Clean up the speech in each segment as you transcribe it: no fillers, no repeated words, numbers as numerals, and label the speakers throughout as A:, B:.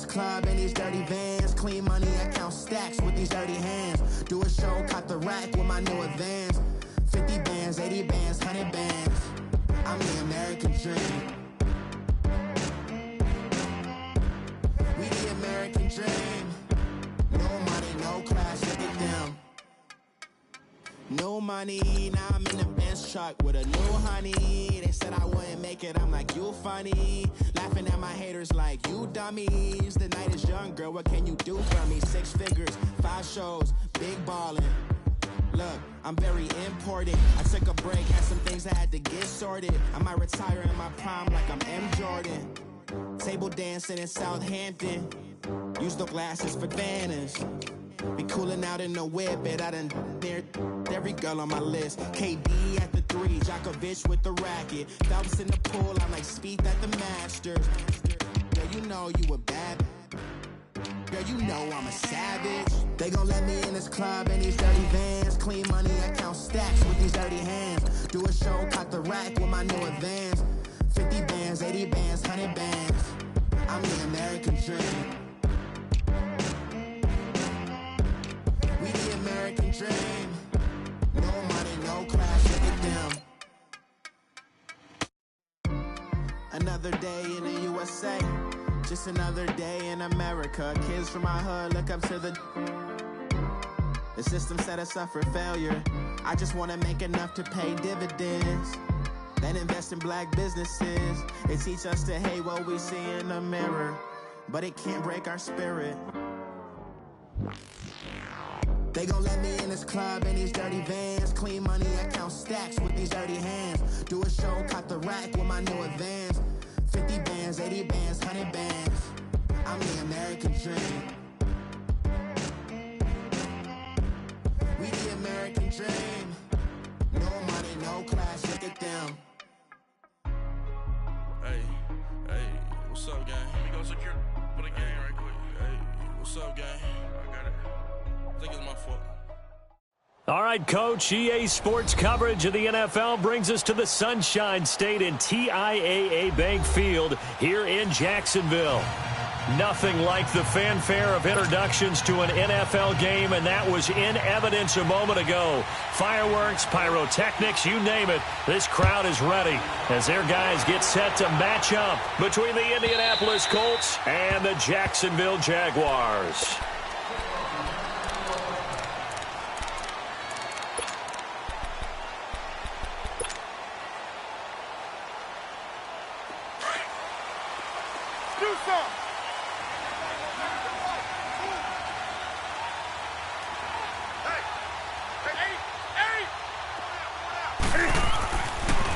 A: club in these dirty vans. Clean money, I count stacks with these dirty hands. Do a show, caught the rack with my new advance. 50 bands, 80 bands, 100 bands. I'm the American dream. We the American dream. No money, no class, look at them. No money, now I'm in the Benz truck with a new honey. They said I wouldn't make it, I'm like, you funny. Laughing at my haters like, you dummies. The night is young, girl, what can you do for me? 6 figures, 5 shows, big ballin'. Look, I'm very important. I took a break, had some things I had to get sorted. I might retire in my prime like I'm M. Jordan. Table dancing in Southampton. Use the glasses for banners. Be cooling out in the whip, but I done near every girl on my list. KD at the 3, Djokovic with the racket. Phelps in the pool, I'm like Speed at the Masters. Girl, you know you a bad. Girl, you know I'm a savage. They gon' let me in this club in these dirty vans. Clean money, I count stacks with these dirty hands. Do a show, caught the rack with my new advance. 50 bands, 80 bands, 100 bands. I'm the American dream. We the American dream. No money, no class, look at them. Another day in the USA. Just another day in America. Kids from my hood look up to the system set us up for failure. I just want to make enough to pay dividends. Then invest in black businesses. It teach us to hate what we see in the mirror, but it can't break our spirit. They gon' let me in this club in these dirty vans. Clean money, I count stacks with these dirty hands. Do a show, caught the rack with my new advance. 50 bands, 80 bands, 100 bands. I'm the American dream. We the American dream. No money, no class, look at them.
B: Hey, what's up, gang? Let me go secure for the gang right quick. Hey, what's up, gang? I got it. I think it's my fault.
C: All right, Coach, EA Sports coverage of the NFL brings us to the Sunshine State in TIAA Bank Field here in Jacksonville. Nothing like the fanfare of introductions to an NFL game, and that was in evidence a moment ago. Fireworks, pyrotechnics, you name it. This crowd is ready as their guys get set to match up between the Indianapolis Colts and the Jacksonville Jaguars.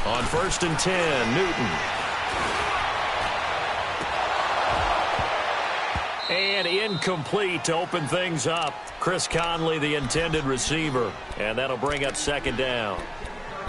C: On 1st and 10, Newton. And incomplete to open things up. Chris Conley, the intended receiver. And that'll bring up 2nd down.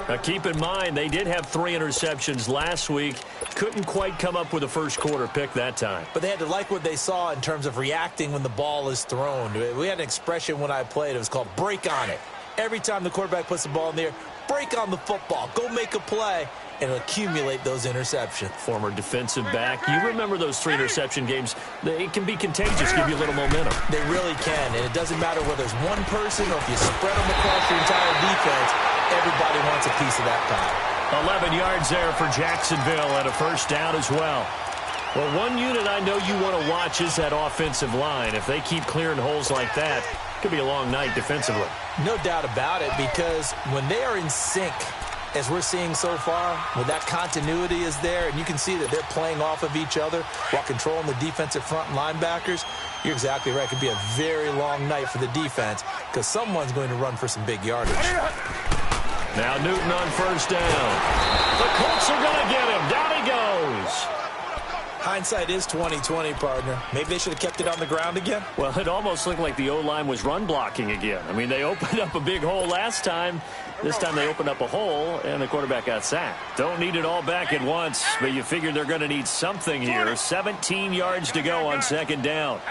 C: Now, keep in mind, they did have 3 interceptions last week. Couldn't quite come up with a first quarter pick that time.
D: But they had to like what they saw in terms of reacting when the ball is thrown. We had an expression when I played. It was called break on it. Every time the quarterback puts the ball in the air, break on the football. Go make a play and accumulate those interceptions.
C: Former defensive back. You remember those 3 interception games. It can be contagious, give you a little momentum.
D: They really can, and it doesn't matter whether it's one person or if you spread them across your entire defense. Everybody wants a piece of that pie.
C: 11 yards there for Jacksonville and a 1st down as well. Well, one unit I know you want to watch is that offensive line. If they keep clearing holes like that, it could be a long night defensively.
D: No doubt about it, because when they are in sync, as we're seeing so far, when that continuity is there, and you can see that they're playing off of each other while controlling the defensive front linebackers, you're exactly right. It could be a very long night for the defense because someone's going to run for some big yardage.
C: Now Newton on 1st down. The Colts are going to get him. Down he goes.
D: Hindsight is 20/20, partner. Maybe they should have kept it on the ground again.
C: Well, it almost looked like the O-line was run blocking again. I mean, they opened up a big hole last time. This time they opened up a hole, and the quarterback got sacked. Don't need it all back at once, but you figure they're going to need something here. 17 yards to go on 2nd down.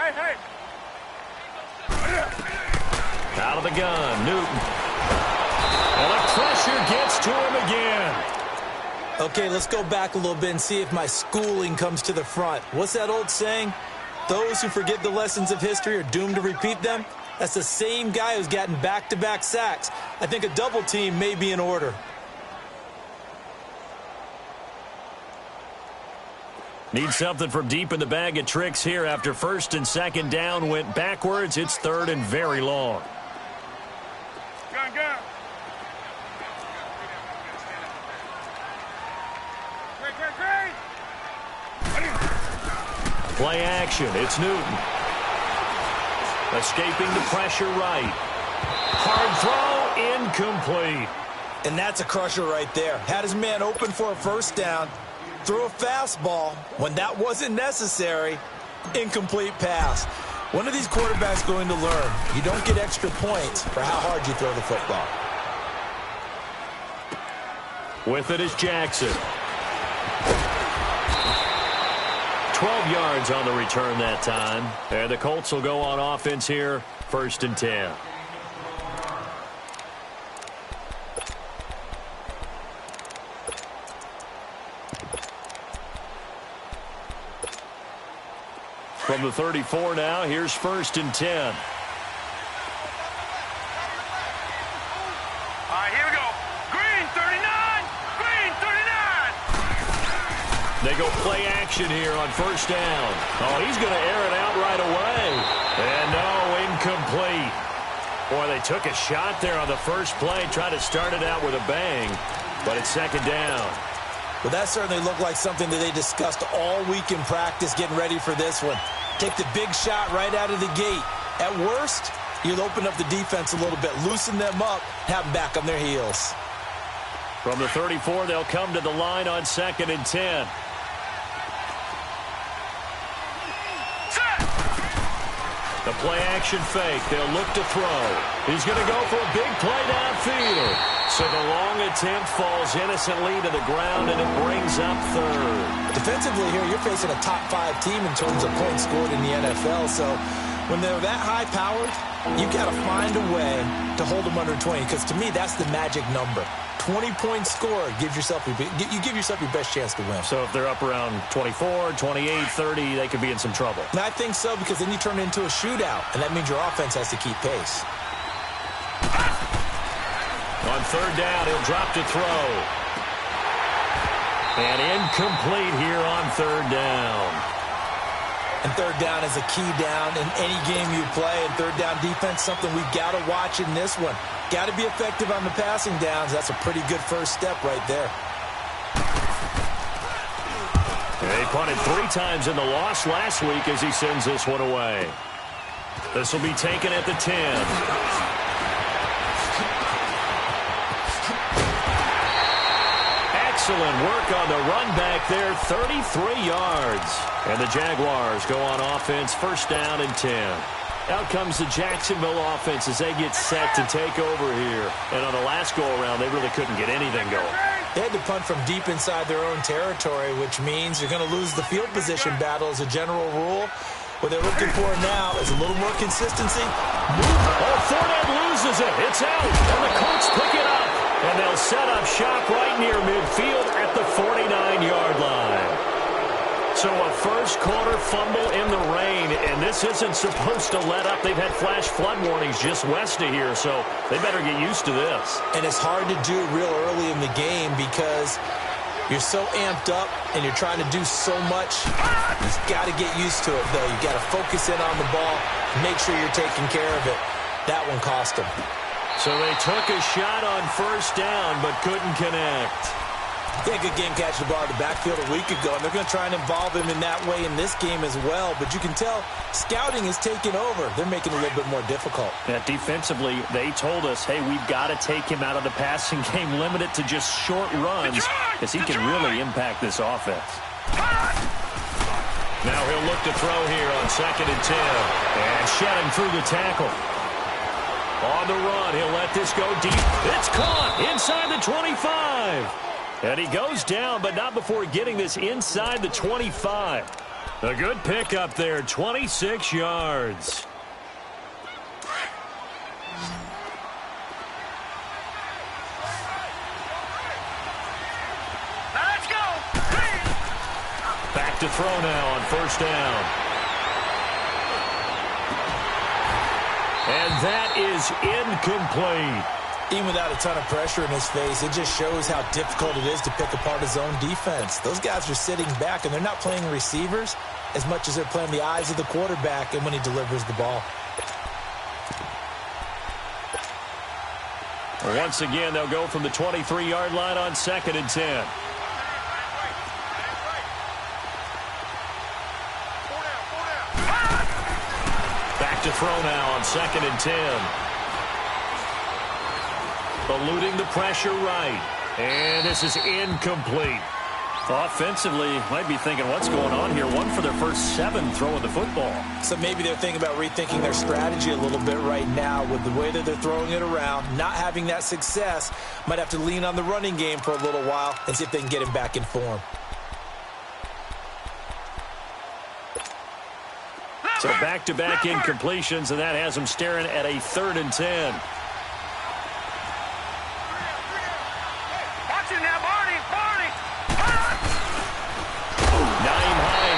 C: Out of the gun, Newton. And the pressure gets to him again.
D: Okay, let's go back a little bit and see if my schooling comes to the front. What's that old saying? those who forget the lessons of history are doomed to repeat them. That's the same guy who's gotten back-to-back sacks. I think a double team may be in order.
C: Need something from deep in the bag of tricks here after first and second down went backwards. It's third and very long.
B: Go.
C: Play action. It's Newton. Escaping the pressure right. Hard throw, incomplete.
D: And that's a crusher right there. Had his man open for a first down. Threw a fastball when that wasn't necessary. Incomplete pass. One of these quarterbacks going to learn. You don't get extra points for how hard you throw the football.
C: With it is Jackson. 12 yards on the return that time. And the Colts will go on offense here, first and 10. From the 34 now, here's first and 10.
B: All right, here we go. Green, 39. Green, 39.
C: They go play action here on first down. Oh, he's going to air it out right away. And no, incomplete. Boy, they took a shot there on the first play, tried to start it out with a bang, but it's second down.
D: Well, that certainly looked like something that they discussed all week in practice getting ready for this one. Take the big shot right out of the gate. At worst, you'll open up the defense a little bit, loosen them up, have them back on their heels.
C: From the 34, they'll come to the line on second and 10. The play-action fake. They'll look to throw. He's going to go for a big play downfield. So the long attempt falls innocently to the ground, and it brings up third.
D: Defensively here, you're facing a top 5 team in terms of points scored in the NFL. So when they're that high-powered, you got to find a way to hold them under 20. Because to me, that's the magic number. 20 points scored, you give yourself your best chance to win.
C: So if they're up around 24, 28, 30, they could be in some trouble.
D: And I think so, because then you turn it into a shootout, and that means your offense has to keep pace.
C: On third down, he'll drop to throw. And incomplete here on third down.
D: And third down is a key down in any game you play. And third down defense, something we've got to watch in this one. Got to be effective on the passing downs. That's a pretty good first step right there.
C: They punted 3 times in the loss last week as he sends this one away. This will be taken at the 10. Excellent work on the run back there, 33 yards. And the Jaguars go on offense, first down and 10. Out comes the Jacksonville offense as they get set to take over here. And on the last go-around, they really couldn't get anything going.
D: They had to punt from deep inside their own territory, which means you're going to lose the field position battle as a general rule. What they're looking for now is a little more consistency.
C: Oh, Fournette loses it. It's out. And the Colts pick it up. And they'll set up shop right near midfield at the 49-yard line. So a first-quarter fumble in the rain, and this isn't supposed to let up. They've had flash flood warnings just west of here, so they better get used to this.
D: And it's hard to do real early in the game because you're so amped up and you're trying to do so much. You've got to get used to it, though. You've got to focus in on the ball, make sure you're taking care of it. That one cost them.
C: So they took a shot on first down but couldn't connect.
D: He had a good game catching the ball in the backfield a week ago, and they're going to try and involve him in that way in this game as well. But you can tell scouting is taking over. They're making it a little bit more difficult.
C: Yeah, defensively, they told us, hey, we've got to take him out of the passing game, limit it to just short runs, because he can really impact this offense. Now he'll look to throw here on second and 10. And shedding through the tackle. On the run, he'll let this go deep. It's caught inside the 25. And he goes down, but not before getting this inside the 25. A good pickup there, 26 yards.
B: Let's go.
C: Back to throw now on first down. And that is incomplete.
D: Even without a ton of pressure in his face, it just shows how difficult it is to pick apart his own defense. Those guys are sitting back, and they're not playing receivers as much as they're playing the eyes of the quarterback and when he delivers the ball.
C: Once again, they'll go from the 23-yard line on 2nd and 10. Back to throw now on 2nd and 10. Eluding the pressure right. And this is incomplete. Offensively, might be thinking, what's going on here? 1 for their first 7 throwing the football.
D: So maybe they're thinking about rethinking their strategy a little bit right now with the way that they're throwing it around. Not having that success, might have to lean on the running game for a little while and see if they can get him back in form.
C: So back-to-back incompletions, and that has them staring at a 3rd and 10.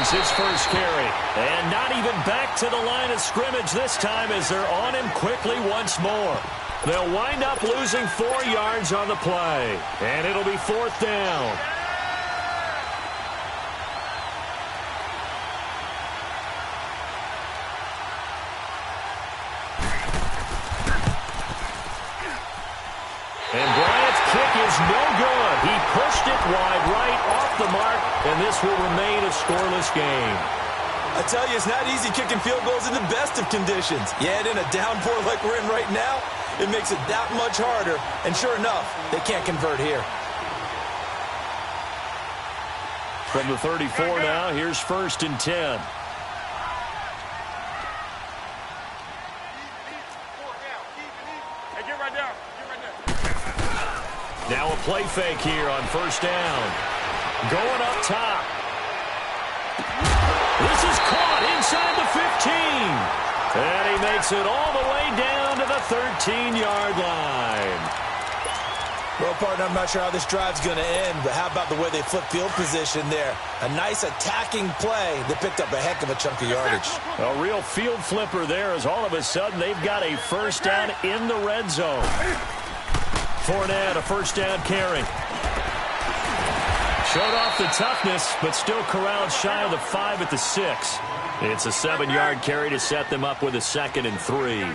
C: His first carry, and not even back to the line of scrimmage this time as they're on him quickly once more. They'll wind up losing 4 yards on the play, and it'll be 4th down. And Bryant's kick is no good. He pushed it wide right off the mark, and this will remain a scoreless game.
D: I tell you, it's not easy kicking field goals in the best of conditions. Yet in a downpour like we're in right now, it makes it that much harder. And sure enough, they can't convert here.
C: From the 34 now, here's 1st and 10. Now a play fake here on 1st down. Going up top. This is caught inside the 15. And he makes it all the way down to the 13-yard line.
D: Well, partner, I'm not sure how this drive's going to end, but how about the way they flip field position there? A nice attacking play that picked up a heck of a chunk of yardage.
C: A real field flipper there as all of a sudden they've got a 1st down in the red zone. Fournette, a 1st down carry. Showed off the toughness, but still corralled shy of the 5 at the 6. It's a 7-yard carry to set them up with a 2nd and 3.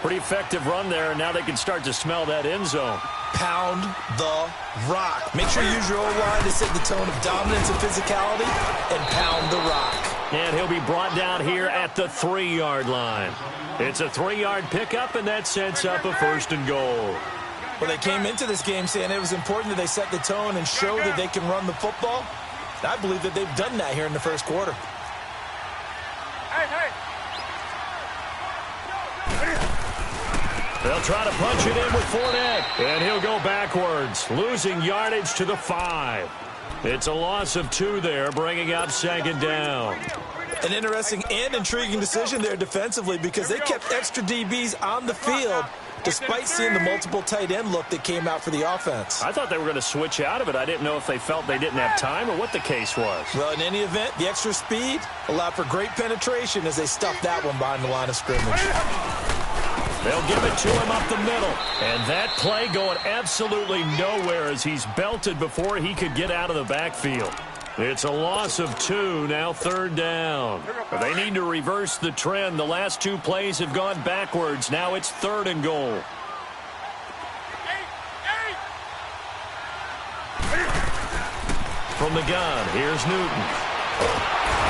C: Pretty effective run there, and now they can start to smell that end zone.
D: Pound the rock. Make sure you use your O-line to set the tone of dominance and physicality, and pound the rock.
C: And he'll be brought down here at the 3-yard line. It's a 3-yard pickup, and that sets up a 1st and goal.
D: Well, they came into this game saying it was important that they set the tone and show that they can run the football. I believe that they've done that here in the first quarter.
C: They'll try to punch it in with Fournette, and he'll go backwards, losing yardage to the 5. It's a loss of 2 there, bringing up 2nd down.
D: An interesting and intriguing decision there defensively because they kept extra DBs on the field despite seeing the multiple tight end look that came out for the offense.
C: I thought they were going to switch out of it. I didn't know if they felt they didn't have time or what the case was.
D: Well, in any event, the extra speed allowed for great penetration as they stuffed that one behind the line of scrimmage.
C: They'll give it to him up the middle. And that play going absolutely nowhere as he's belted before he could get out of the backfield. It's a loss of 2, now 3rd down. They need to reverse the trend. The last 2 plays have gone backwards. Now it's 3rd and goal. From the gun, here's Newton.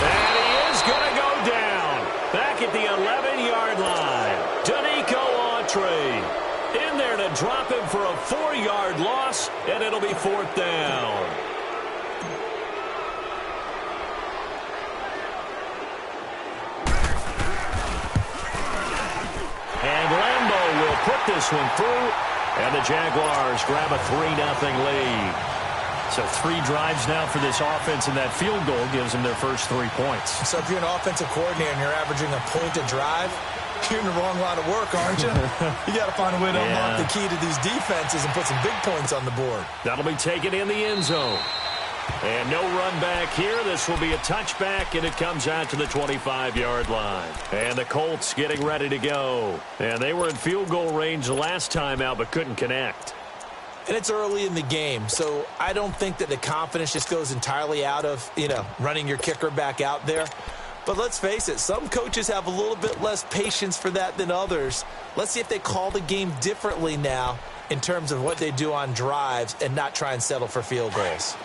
C: And he is going to go down. Back at the 11-yard line. Danico Autry in there to drop him for a 4-yard loss, and it'll be 4th down. And Lambeau will put this one through, and the Jaguars grab a 3-0 lead. So 3 drives now for this offense, and that field goal gives them their first 3 points.
D: So if you're an offensive coordinator and you're averaging a point a drive, you're in the wrong line of work, aren't you? You got to find a way to unlock the key to these defenses and put some big points on the board.
C: That'll be taken in the end zone. And no run back here. This will be a touchback, and it comes out to the 25-yard line. And the Colts getting ready to go. And they were in field goal range last time out, but couldn't connect.
D: And it's early in the game, so I don't think that the confidence just goes entirely out of, running your kicker back out there. But let's face it, some coaches have a little bit less patience for that than others. Let's see if they call the game differently now in terms of what they do on drives and not try and settle for field goals.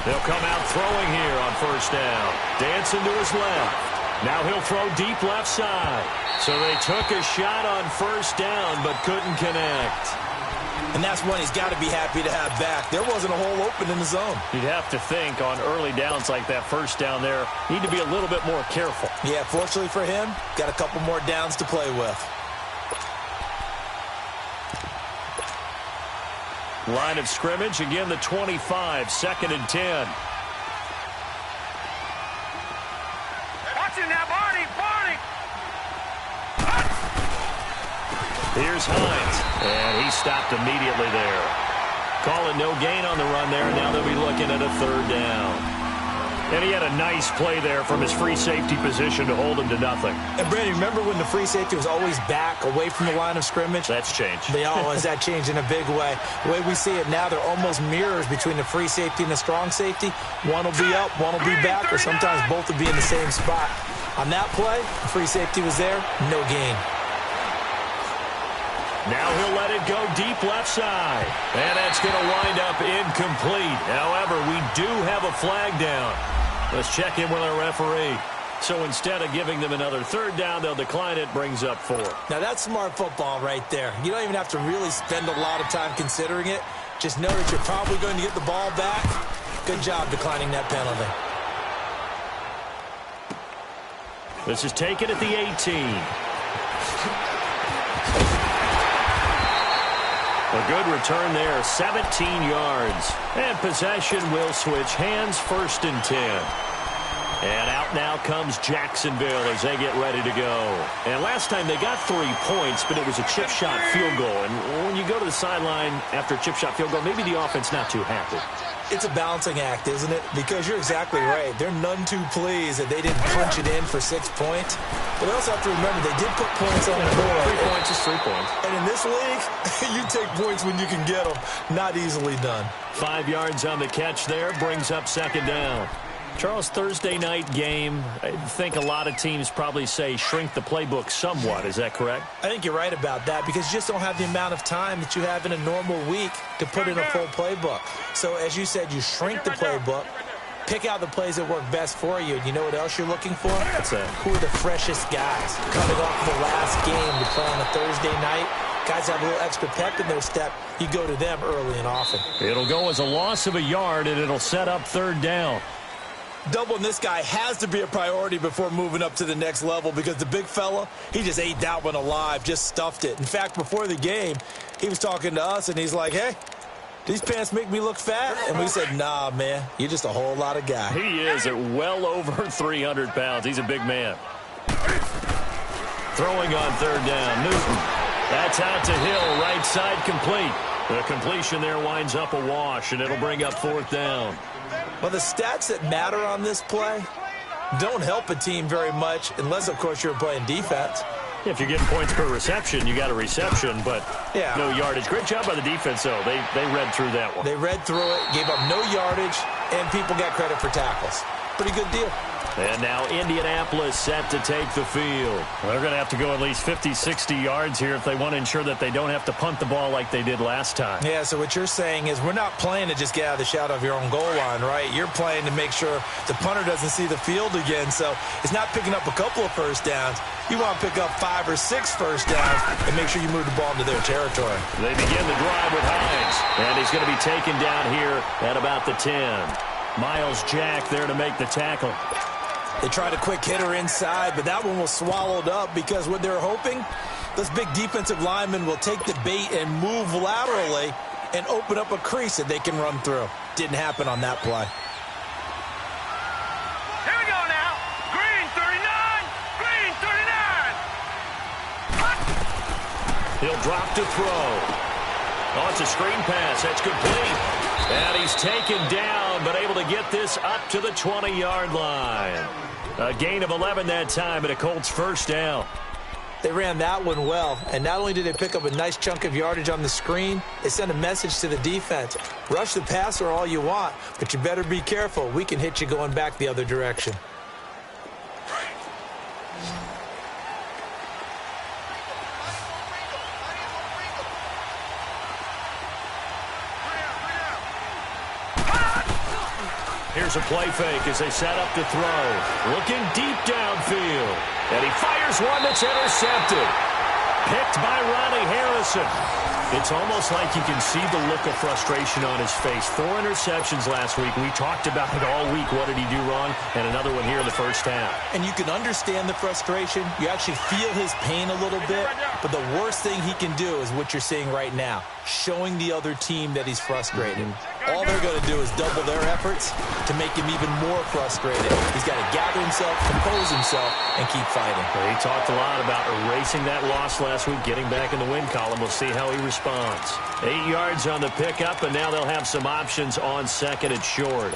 C: They'll come out throwing here on first down. Dancing to his left. Now he'll throw deep left side. So they took a shot on first down but couldn't connect.
D: And that's one he's got to be happy to have back. There wasn't a hole open in the zone.
C: You'd have to think on early downs like that first down there, need to be a little bit more careful.
D: Yeah, fortunately for him, got a couple more downs to play with.
C: Line of scrimmage, again the 25, 2nd and 10.
E: Watching that body.
C: Here's Hines, and he stopped immediately there. Calling no gain on the run there, and now they'll be looking at a 3rd down. And he had a nice play there from his free safety position to hold him to nothing.
D: And, Brandon, remember when the free safety was always back, away from the line of scrimmage?
C: That's changed.
D: That changed in a big way. The way we see it now, they're almost mirrors between the free safety and the strong safety. One will be up, one will be back, or sometimes both will be in the same spot. On that play, the free safety was there, no gain.
C: Now he'll let it go deep left side. And that's going to wind up incomplete. However, we do have a flag down. Let's check in with our referee. So instead of giving them another 3rd down, they'll decline it, brings up 4.
D: Now that's smart football right there. You don't even have to really spend a lot of time considering it. Just know that you're probably going to get the ball back. Good job declining that penalty.
C: This is taken at the 18. A good return there, 17 yards. And possession will switch hands, 1st and 10. And out now comes Jacksonville as they get ready to go. And last time they got 3 points, but it was a chip shot field goal. And when you go to the sideline after a chip shot field goal, maybe the offense not too happy.
D: It's a balancing act, isn't it? Because you're exactly right. They're none too pleased that they didn't punch it in for 6 points. But they also have to remember they did put points on the board.
C: 3 points is 3 points.
D: And in this league, you take points when you can get them. Not easily done.
C: 5 yards on the catch there, brings up 2nd down. Charles, Thursday night game, I think a lot of teams probably say shrink the playbook somewhat. Is that correct?
D: I think you're right about that because you just don't have the amount of time that you have in a normal week to put in a full playbook. So as you said, you shrink the playbook, pick out the plays that work best for you. You know what else you're looking for?
C: What's that?
D: Who are the freshest guys coming off the last game to play on a Thursday night? Guys have a little extra pep in their step. You go to them early and often.
C: It'll go as a loss of a yard, and it'll set up 3rd down.
D: Doubling this guy has to be a priority before moving up to the next level because the big fella, he just ate that one alive, just stuffed it. In fact, before the game, he was talking to us, and he's like, hey, these pants make me look fat? And we said, nah, man, you're just a whole lot of guy.
C: He is at well over 300 pounds. He's a big man. Throwing on 3rd down, Newton. That's out to Hill, right side complete. The completion there winds up a wash, and it'll bring up 4th down.
D: Well, the stats that matter on this play don't help a team very much unless, of course, you're playing defense.
C: If you're getting points per reception, you got a reception, but
D: yeah,
C: no yardage. Great job by the defense, though. They read through that one.
D: They read through it, gave up no yardage, and people got credit for tackles. Pretty good deal.
C: And now Indianapolis set to take the field. They're going to have to go at least 50, 60 yards here if they want to ensure that they don't have to punt the ball like they did last time.
D: Yeah, so what you're saying is we're not playing to just get out of the shadow of your own goal line, right? You're playing to make sure the punter doesn't see the field again. So it's not picking up a couple of first downs. You want to pick up 5 or 6 first downs and make sure you move the ball into their territory.
C: They begin the drive with Hines, and he's going to be taken down here at about the 10. Miles Jack there to make the tackle.
D: They tried a quick hitter inside, but that one was swallowed up because what they're hoping, this big defensive lineman will take the bait and move laterally and open up a crease that they can run through. Didn't happen on that play.
E: Here we go now. Green 39. Green 39.
C: He'll drop to throw. Oh, it's a screen pass. That's complete. And he's taken down, but able to get this up to the 20-yard line. A gain of 11 that time, and a Colts first down.
D: They ran that one well, and not only did they pick up a nice chunk of yardage on the screen, they sent a message to the defense. Rush the passer all you want, but you better be careful. We can hit you going back the other direction.
C: Here's a play fake as they set up to throw. Looking deep downfield. And he fires one that's intercepted. Picked by Ronnie Harrison. It's almost like you can see the look of frustration on his face. 4 interceptions last week. We talked about it all week. What did he do wrong? And another one here in the first half.
D: And you can understand the frustration. You actually feel his pain a little bit. But the worst thing he can do is what you're seeing right now. Showing the other team that he's frustrated. All they're going to do is double their efforts to make him even more frustrated. He's got to gather himself, compose himself, and keep fighting.
C: Well, he talked a lot about erasing that loss last week, getting back in the win column. We'll see how he responds. 8 yards on the pickup, and now they'll have some options on second and short.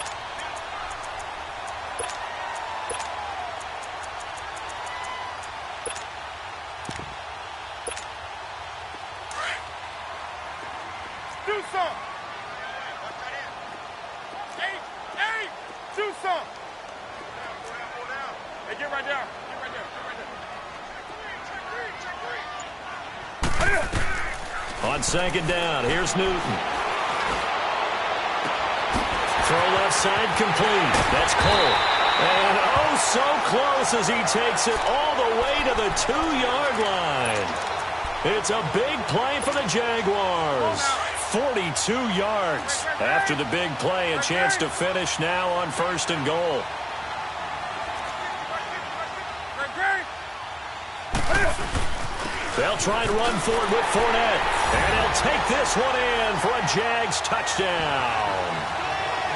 E: Do something. Hey, do something. Hey, get right down.
C: On second down, here's Newton. Throw left side complete. That's Cole. And oh, so close as he takes it all the way to the 2-yard line. It's a big play for the Jaguars. 42 yards. After the big play, a chance to finish now on first and goal. They'll try and run forward with Fournette. And he'll take this one in for a Jags touchdown.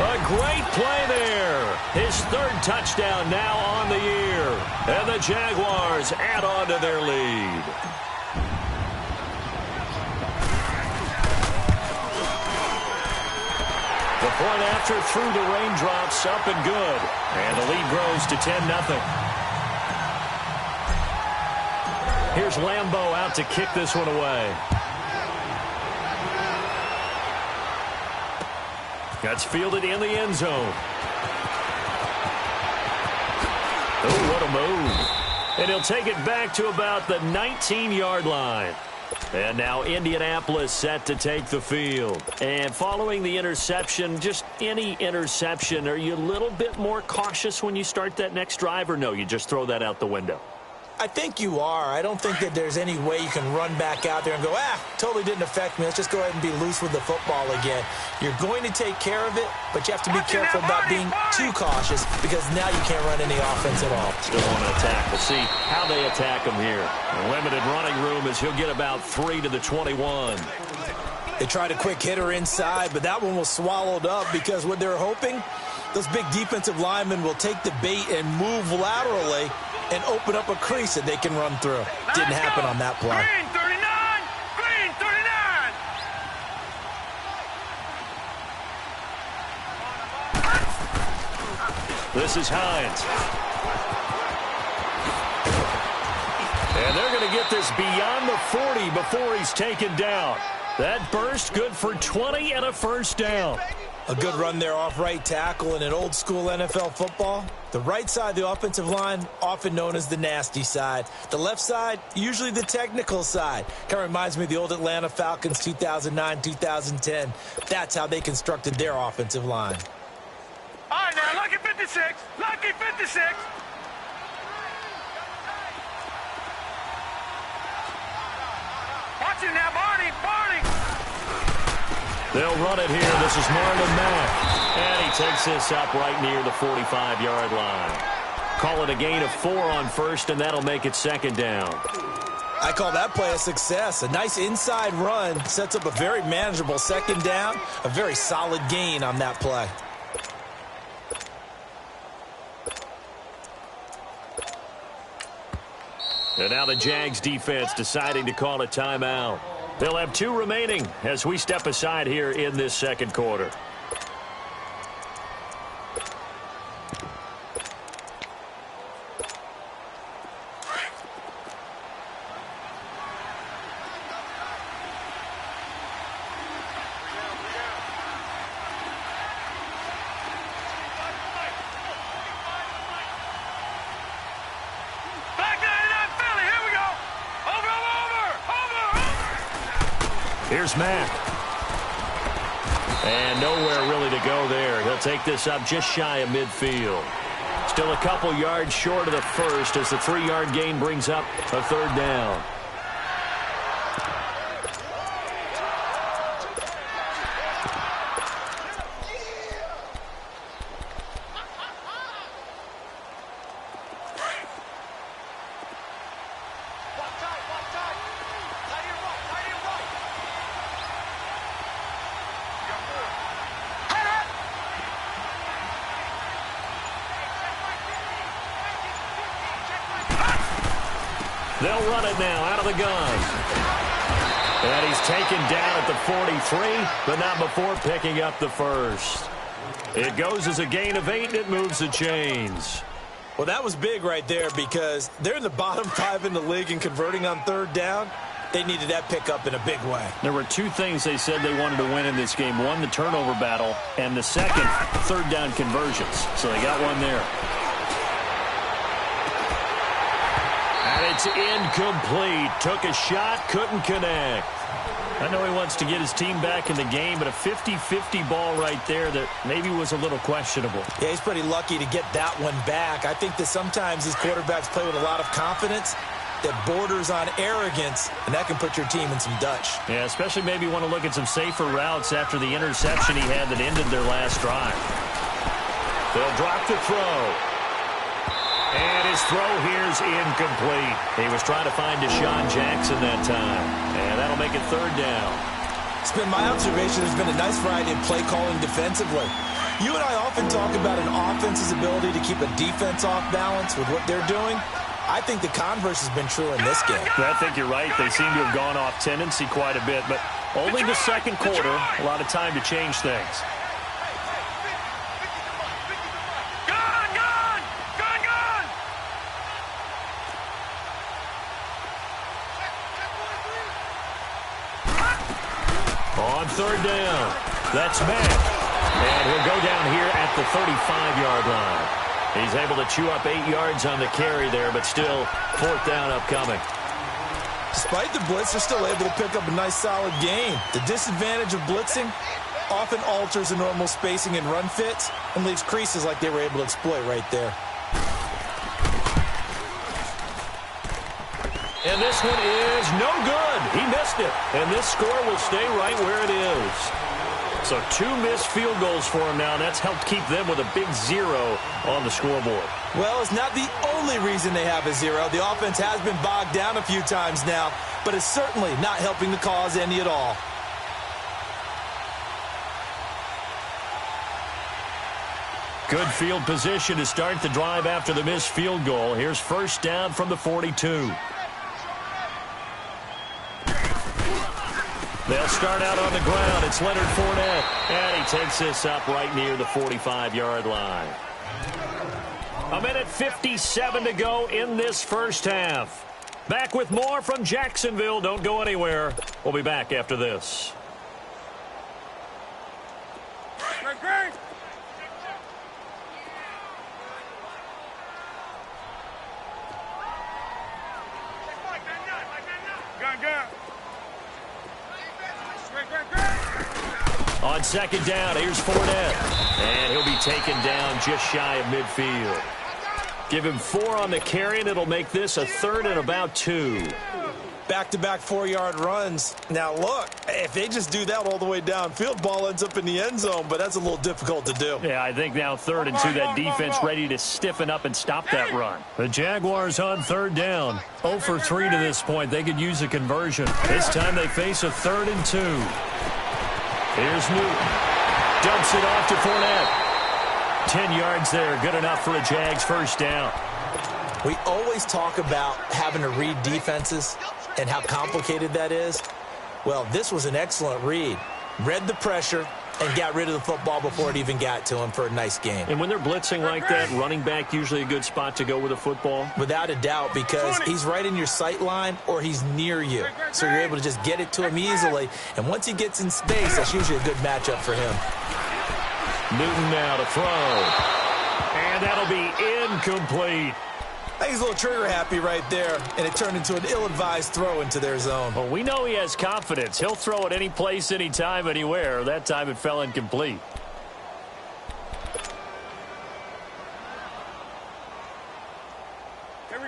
C: A great play there. His 3rd touchdown now on the year. And the Jaguars add on to their lead. The point after through the raindrops, up and good. And the lead grows to 10-0. Here's Lambeau out to kick this one away. That's fielded in the end zone. Oh, what a move. And he'll take it back to about the 19-yard line. And now Indianapolis set to take the field. And following the interception, just any interception, are you a little bit more cautious when you start that next drive, or no, you just throw that out the window?
D: I think you are. I don't think that there's any way you can run back out there and go, totally didn't affect me. Let's just go ahead and be loose with the football again. You're going to take care of it, but you have to be careful about being too cautious because now you can't run any offense at all.
C: Still want to attack. We'll see how they attack him here. Limited running room as he'll get about 3 to the 21.
D: They tried a quick hitter inside, but that one was swallowed up because what they're hoping, those big defensive linemen will take the bait and move laterally and open up a crease that they can run through. Didn't happen on that play.
E: Green 39! Green 39!
C: This is Hines. And they're going to get this beyond the 40 before he's taken down. That burst good for 20 and a first down.
D: A good run there off right tackle in an old school NFL football. The right side of the offensive line, often known as the nasty side. The left side, usually the technical side. Kind of reminds me of the old Atlanta Falcons 2009, 2010. That's how they constructed their offensive line.
E: All right, now, lucky 56. Lucky 56. Watch it now, Barney.
C: They'll run it here. This is Marlon Mack. And he takes this up right near the 45-yard line. Call it a gain of 4 on first, and that'll make it second down.
D: I call that play a success. A nice inside run sets up a very manageable second down. A very solid gain on that play.
C: And now the Jags defense deciding to call a timeout. They'll have 2 remaining as we step aside here in this second quarter. Here's Mack. And nowhere really to go there. He'll take this up just shy of midfield. Still a couple yards short of the first as the 3-yard gain brings up a 3rd down. They'll run it now out of the gun. And he's taken down at the 43, but not before picking up the first. It goes as a gain of 8, and it moves the chains.
D: Well, that was big right there because they're in the bottom 5 in the league and converting on 3rd down. They needed that pickup in a big way.
C: There were 2 things they said they wanted to win in this game. One, the turnover battle, and the second, 3rd down conversions. So they got one there. And it's incomplete. Took a shot, couldn't connect. I know he wants to get his team back in the game, but a 50-50 ball right there that maybe was a little questionable.
D: Yeah, he's pretty lucky to get that one back. I think that sometimes these quarterbacks play with a lot of confidence that borders on arrogance, and that can put your team in some Dutch.
C: Yeah, especially maybe want to look at some safer routes after the interception he had that ended their last drive. They'll drop the throw. And his throw here's incomplete. He was trying to find Deshaun Jackson that time. And that'll make it 3rd down.
D: It's been my observation there's been a nice variety of play calling defensively. You and I often talk about an offense's ability to keep a defense off balance with what they're doing. I think the converse has been true in this game.
C: I think you're right. They seem to have gone off tendency quite a bit, but only the second quarter, a lot of time to change things. On 3rd down, that's Mack. And he'll go down here at the 35-yard line. He's able to chew up 8 yards on the carry there, but still 4th down upcoming.
D: Despite the blitz, they're still able to pick up a nice solid gain. The disadvantage of blitzing often alters the normal spacing and run fits and leaves creases like they were able to exploit right there.
C: And this one is no good. He missed it. And this score will stay right where it is. So 2 missed field goals for him now, and that's helped keep them with a big 0 on the scoreboard.
D: Well, it's not the only reason they have a 0. The offense has been bogged down a few times now, but it's certainly not helping the cause any at all.
C: Good field position to start the drive after the missed field goal. Here's 1st down from the 42. They'll start out on the ground. It's Leonard Fournette, and he takes this up right near the 45-yard line. 1:57 to go in this first half. Back with more from Jacksonville. Don't go anywhere. We'll be back after this. On 2nd down, here's Fournette. And he'll be taken down just shy of midfield. Give him 4 on the carry, and it'll make this a 3rd and about 2.
D: Back-to-back 4-yard runs. Now, look, if they just do that all the way downfield, ball ends up in the end zone, but that's a little difficult to do.
C: Yeah, I think now 3rd and 2, that defense ready to stiffen up and stop that run. The Jaguars on 3rd down. 0 for 3 to this point. They could use a conversion. This time they face a 3rd and 2. Here's Newton. Dumps it off to Fournette. 10 yards there. Good enough for a Jags 1st down.
D: We always talk about having to read defenses and how complicated that is. Well, this was an excellent read. Read the pressure and got rid of the football before it even got to him for a nice game.
C: And when they're blitzing like that, running back usually a good spot to go with a football?
D: Without a doubt, because he's right in your sight line or he's near you. So you're able to just get it to him easily. And once he gets in space, that's usually a good matchup for him.
C: Newton now to throw. And that'll be incomplete.
D: I think he's a little trigger happy right there, and it turned into an ill-advised throw into their zone.
C: Well, we know he has confidence. He'll throw it any place, anytime, anywhere. That time it fell incomplete.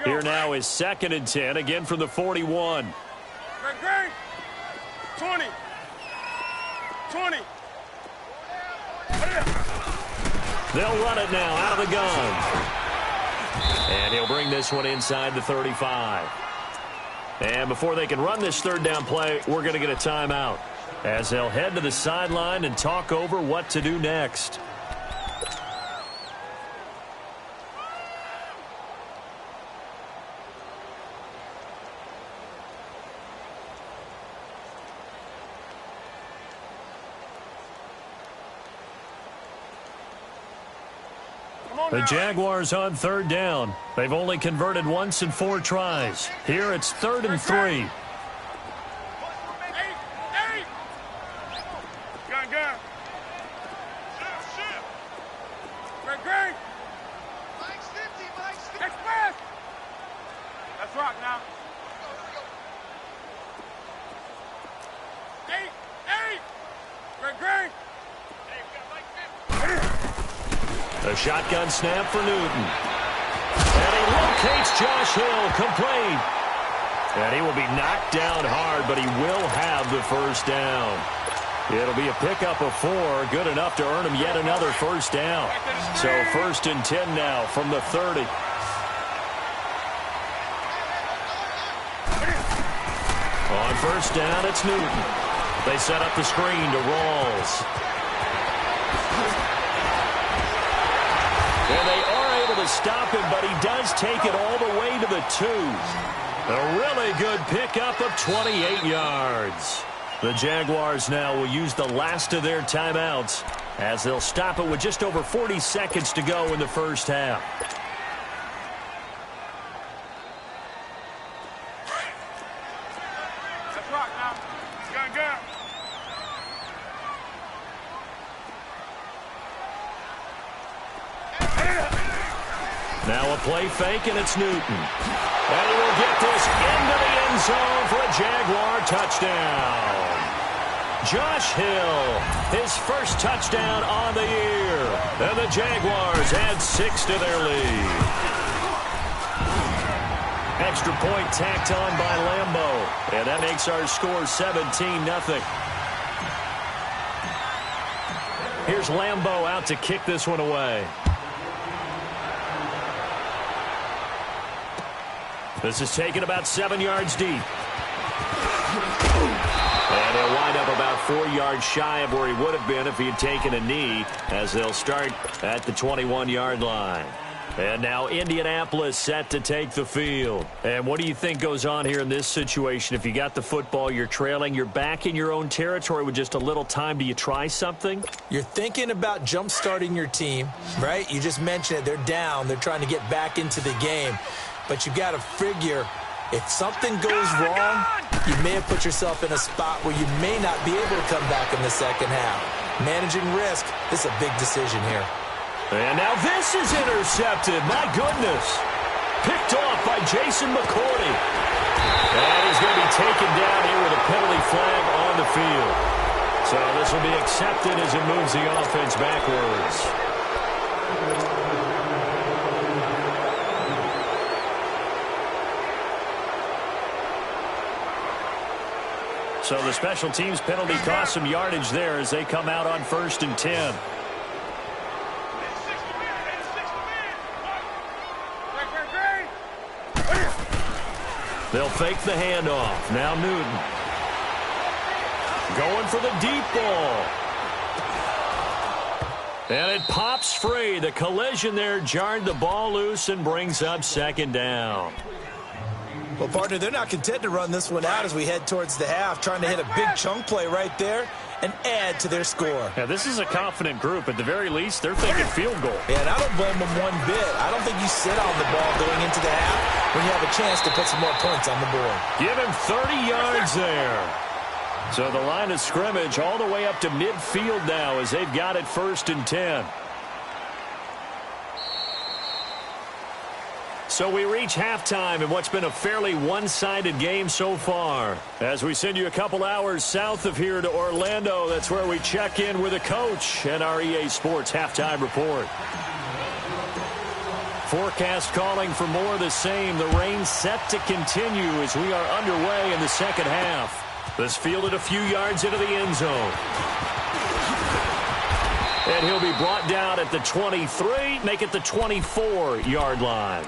C: Here now is 2nd and 10, again from the 41.
E: Great. 20. 20.
C: They'll run it now out of the gun. And he'll bring this one inside the 35. And before they can run this 3rd down play, we're going to get a timeout, as they'll head to the sideline and talk over what to do next. The Jaguars on 3rd down. They've only converted once in 4 tries. Here it's 3rd and 3.
E: Gun. Great. Express. Let's rock now. Eight. Great.
C: A shotgun snap for Newton. And he locates Josh Hill, complete. And he will be knocked down hard, but he will have the 1st down. It'll be a pickup of 4, good enough to earn him yet another 1st down. So 1st and 10 now from the 30. On 1st down, it's Newton. They set up the screen to Rawls. And they are able to stop him, but he does take it all the way to the 2. A really good pickup of 28 yards. The Jaguars now will use the last of their timeouts, as they'll stop it with just over 40 seconds to go in the 1st half.
E: Let's rock now. Gun.
C: Now a play fake, and it's Newton. And he will get this into the end zone for a Jaguar touchdown. Josh Hill, his 1st touchdown on the year. And the Jaguars add 6 to their lead. Extra point tacked on by Lambeau. And that makes our score 17-0. Here's Lambeau out to kick this one away. This is taken about 7 yards deep. And he'll wind up about 4 yards shy of where he would have been if he had taken a knee, as they'll start at the 21-yard line. And now Indianapolis set to take the field. And what do you think goes on here in this situation? If you got the football, you're trailing, you're back in your own territory with just a little time. Do you try something?
D: You're thinking about jump-starting your team, right? You just mentioned it. They're down. They're trying to get back into the game. But you got to figure, if something goes wrong, you may have put yourself in a spot where you may not be able to come back in the 2nd half. Managing risk is a big decision here.
C: And now this is intercepted. My goodness. Picked off by Jason McCourty. And he's going to be taken down here with a penalty flag on the field. So this will be accepted as it moves the offense backwards. So the special teams penalty cost some yardage there as they come out on 1st and 10. They'll fake the handoff. Now Newton. Going for the deep ball. And it pops free. The collision there jarred the ball loose and brings up second down.
D: Well, partner, they're not content to run this one out as we head towards the half, trying to hit a big chunk play right there and add to their score.
C: Yeah, this is a confident group. At the very least, they're thinking field goal.
D: Yeah, and I don't blame them one bit. I don't think you sit on the ball going into the half when you have a chance to put some more points on the board.
C: Give him 30 yards there. So the line of scrimmage all the way up to midfield now as they've got it 1st and 10. So we reach halftime in what's been a fairly one-sided game so far. As we send you a couple hours south of here to Orlando, that's where we check in with a coach and our EA Sports halftime report. Forecast calling for more of the same. The rain set to continue as we are underway in the second half. This fielded a few yards into the end zone. And he'll be brought down at the 23, make it the 24-yard line.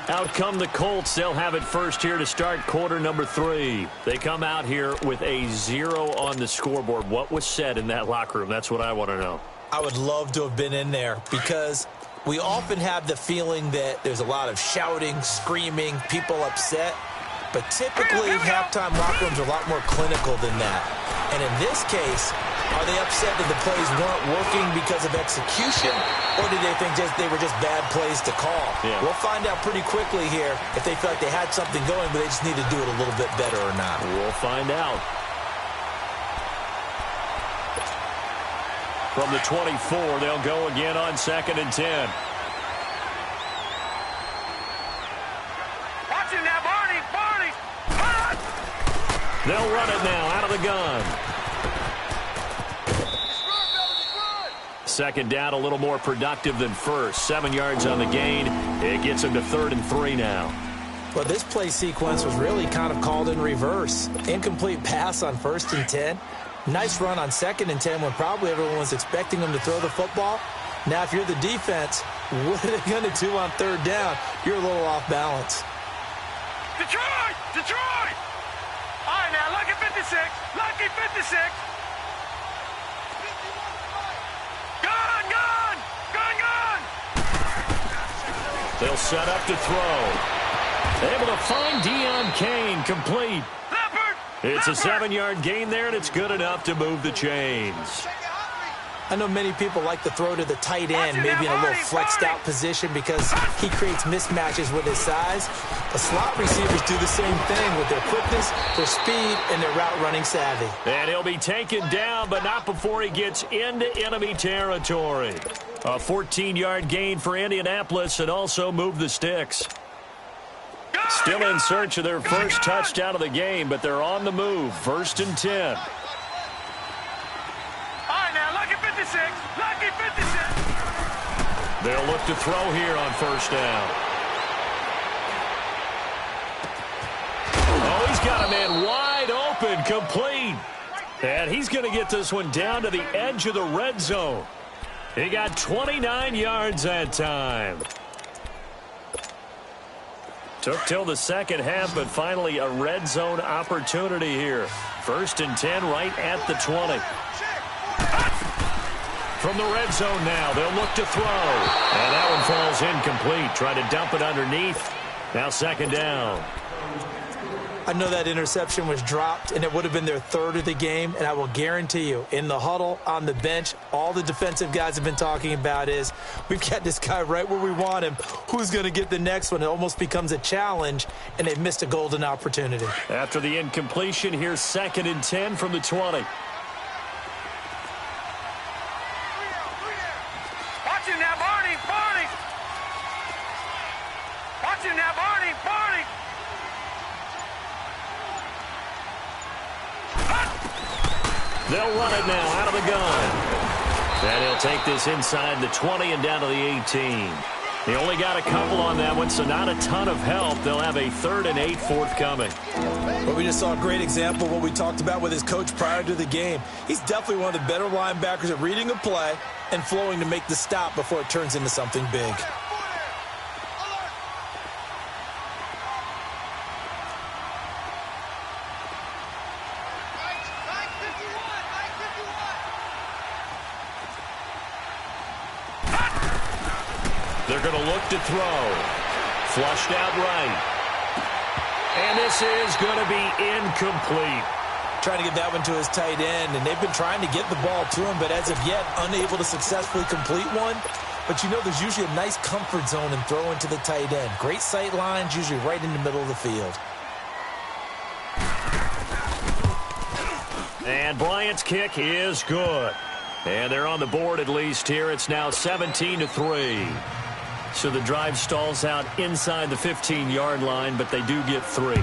C: Out come the Colts. They'll have it first here to start quarter number 3. They come out here with a 0 on the scoreboard. What was said in that locker room? That's what I want to know.
D: I would love to have been in there because we often have the feeling that there's a lot of shouting, screaming, people upset. But typically, halftime locker rooms are a lot more clinical than that. And in this case, are they upset that the plays weren't working because of execution, or did they think they were just bad plays to call?
C: Yeah.
D: We'll find out pretty quickly here if they felt like they had something going, but they just need to do it a little bit better or not.
C: We'll find out. From the 24, they'll go again on 2nd and 10.
E: Watch it now, Barney! Run!
C: They'll run it now out of the gun. Second down, a little more productive than first. 7 yards on the gain. It gets them to 3rd and 3 now.
D: Well, this play sequence was really kind of called in reverse. Incomplete pass on 1st and 10. Nice run on 2nd and 10 when probably everyone was expecting them to throw the football. Now, if you're the defense, what are they going to do on 3rd down? You're a little off balance.
E: Detroit! Detroit! All right, now, lucky 56. Lucky 56.
C: They'll set up to throw. Able to find Deion Kane, complete. It's a 7-yard gain there, and it's good enough to move the chains.
D: I know many people like to throw to the tight end, maybe in a little flexed out position because he creates mismatches with his size. The slot receivers do the same thing with their quickness, their speed, and their route running savvy.
C: And he'll be taken down, but not before he gets into enemy territory. A 14-yard gain for Indianapolis and also move the sticks. Still in search of their first touchdown of the game, but they're on the move. 1st and 10.
E: All right, now, lucky 56. Lucky 56.
C: They'll look to throw here on 1st down. Oh, he's got a man wide open, complete. And he's going to get this one down to the edge of the red zone. He got 29 yards that time. Took till the second half, but finally a red zone opportunity here. 1st and 10 right at the 20. From the red zone now, they'll look to throw. And that one falls incomplete. Trying to dump it underneath. Now 2nd down.
D: I know that interception was dropped, and it would have been their 3rd of the game, and I will guarantee you, in the huddle, on the bench, all the defensive guys have been talking about is, we've got this guy right where we want him. Who's going to get the next one? It almost becomes a challenge, and they've missed a golden opportunity.
C: After the incompletion, here's 2nd and 10 from the 20.
E: Watch him now, Barney! Watch him now, Barney!
C: They'll run it now out of the gun. And he'll take this inside the 20 and down to the 18. He only got a couple on that one, so not a ton of help. They'll have a 3rd and 8 forthcoming.
D: But we just saw a great example of what we talked about with his coach prior to the game. He's definitely one of the better linebackers at reading a play and flowing to make the stop before it turns into something big.
C: They're going to look to throw. Flushed out right. And this is going to be incomplete.
D: Trying to get that one to his tight end, and they've been trying to get the ball to him, but as of yet, unable to successfully complete one. But you know there's usually a nice comfort zone in throwing to the tight end. Great sight lines, usually right in the middle of the field.
C: And Bryant's kick is good. And they're on the board at least here. It's now 17-3. So the drive stalls out inside the 15-yard line, but they do get 3.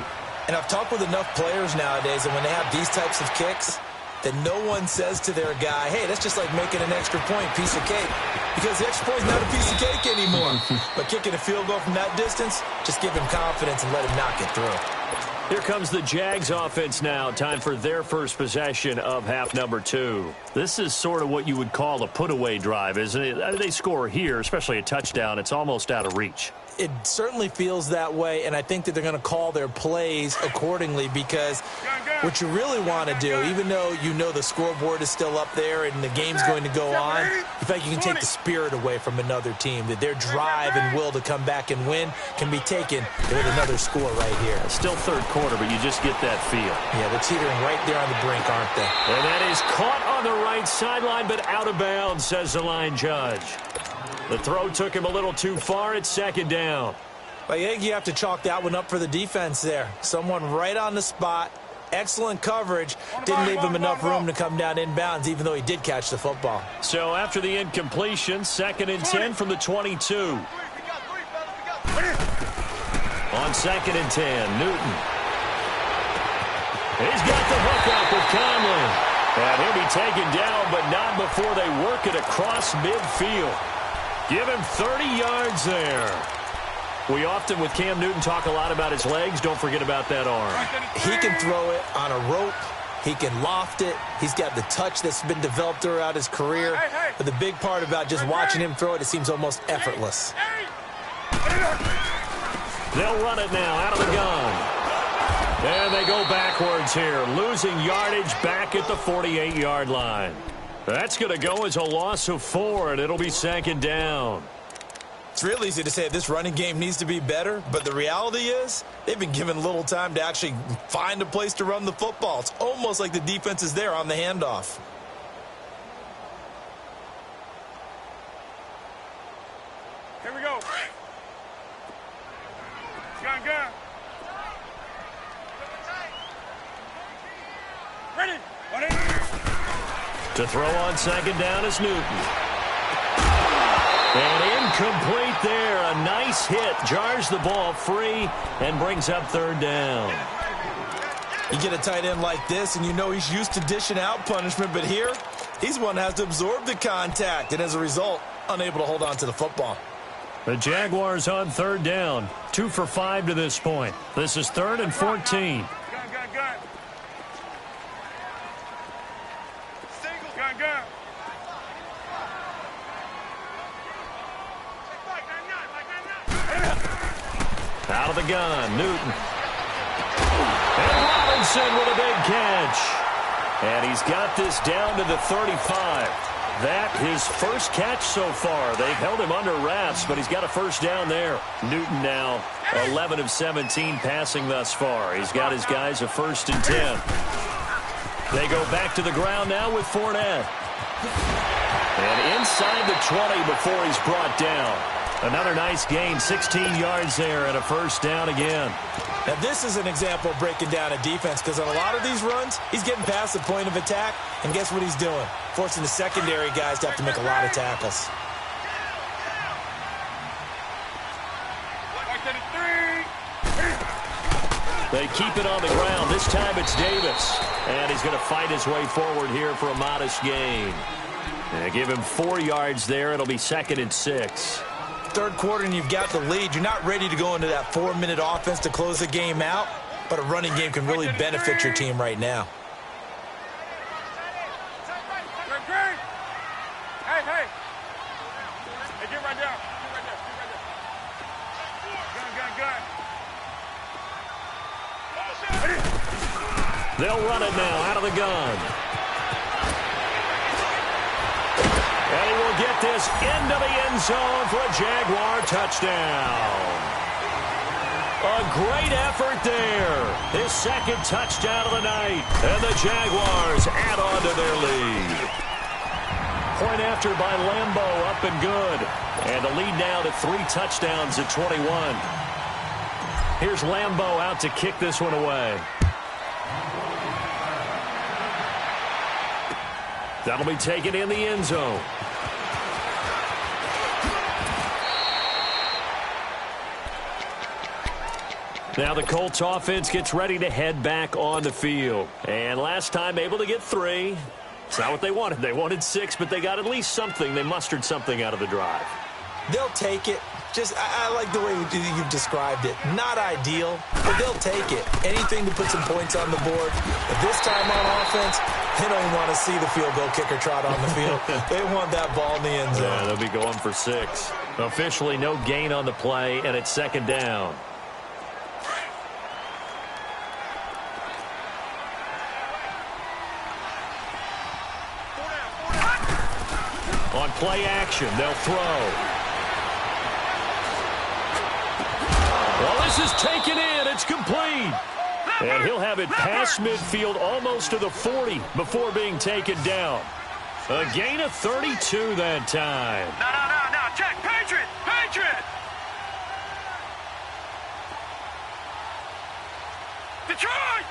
D: And I've talked with enough players nowadays, and when they have these types of kicks, that no one says to their guy, hey, that's just like making an extra point, piece of cake. Because the extra point is not a piece of cake anymore. But kicking a field goal from that distance, just give him confidence and let him knock it through.
C: Here comes the Jags offense now. Time for their first possession of half number 2. This is sort of what you would call a put-away drive, isn't it? They score here, especially a touchdown. It's almost out of reach.
D: It certainly feels that way, and I think that they're going to call their plays accordingly because what you really want to do, even though you know the scoreboard is still up there and the game's going to go on, in fact, you can take the spirit away from another team, that their drive and will to come back and win can be taken with another score right here.
C: Still third quarter, but you just get that feel.
D: Yeah, they're teetering right there on the brink, aren't they?
C: And that is caught on the right sideline, but out of bounds, says the line judge. The throw took him a little too far. It's second down.
D: I think you have to chalk that one up for the defense there. Someone right on the spot. Excellent coverage. Didn't leave him enough room to come down inbounds, even though he did catch the football.
C: So after the incompletion, 2nd and 10 from the 22. On 2nd and 10, Newton. He's got the hook up with Conley. And he'll be taken down, but not before they work it across midfield. Give him 30 yards there. We often, with Cam Newton, talk a lot about his legs. Don't forget about that arm.
D: He can throw it on a rope. He can loft it. He's got the touch that's been developed throughout his career. But the big part about just watching him throw it, it seems almost effortless.
C: They'll run it now out of the gun. And they go backwards here, losing yardage back at the 48-yard line. That's going to go as a loss of 4, and it'll be 2nd down.
D: It's real easy to say this running game needs to be better, but the reality is they've been given little time to actually find a place to run the football. It's almost like the defense is there on the handoff.
E: Here we go. Gun, gun. Ready.
C: To throw on 2nd down is Newton. And incomplete there. A nice hit. Jars the ball free and brings up 3rd down.
D: You get a tight end like this, and you know he's used to dishing out punishment, but here, he's one that has to absorb the contact, and as a result, unable to hold on to the football.
C: The Jaguars on 3rd down. 2 for 5 to this point. This is 3rd and 14.
E: Gun, gun, gun. Single. Gun, gun.
C: Out of the gun, Newton. And Robinson with a big catch. And he's got this down to the 35. That his first catch so far. They've held him under wraps, but he's got a first down there. Newton now 11 of 17 passing thus far. He's got his guys a 1st and 10. They go back to the ground now with Fournette. And inside the 20 before he's brought down. Another nice gain, 16 yards there and a first down again.
D: Now this is an example of breaking down a defense because on a lot of these runs, he's getting past the point of attack, and guess what he's doing? Forcing the secondary guys to have to make a lot of tackles.
C: They keep it on the ground. This time it's Davis. And he's going to fight his way forward here for a modest gain. And give him 4 yards there. It'll be 2nd and 6.
D: Third quarter and you've got the lead. You're not ready to go into that 4-minute offense to close the game out, but a running game can really benefit your team right now.
E: Hey, hey. Hey, get right down. Get right there. Get right there. Gun, gun, gun.
C: They'll run it now out of the gun. And he will get this into the end zone for a Jaguar touchdown. A great effort there. His second touchdown of the night. And the Jaguars add on to their lead. Point after by Lambeau, up and good. And the lead now to 3 touchdowns at 21. Here's Lambeau out to kick this one away. That'll be taken in the end zone. Now the Colts offense gets ready to head back on the field. And last time able to get 3. It's not what they wanted. They wanted 6, but they got at least something. They mustered something out of the drive.
D: They'll take it. I like the way you've described it. Not ideal, but they'll take it. Anything to put some points on the board. But this time on offense, they don't even want to see the field goal kicker trot on the field. They want that ball in the end zone.
C: Yeah, they'll be going for 6. Officially no gain on the play, and it's second down. On play action, they'll throw. Well, this is taken in. It's complete. And he'll have it past midfield almost to the 40 before being taken down. A gain of 32 that time.
E: No. Check. Patriot. Detroit.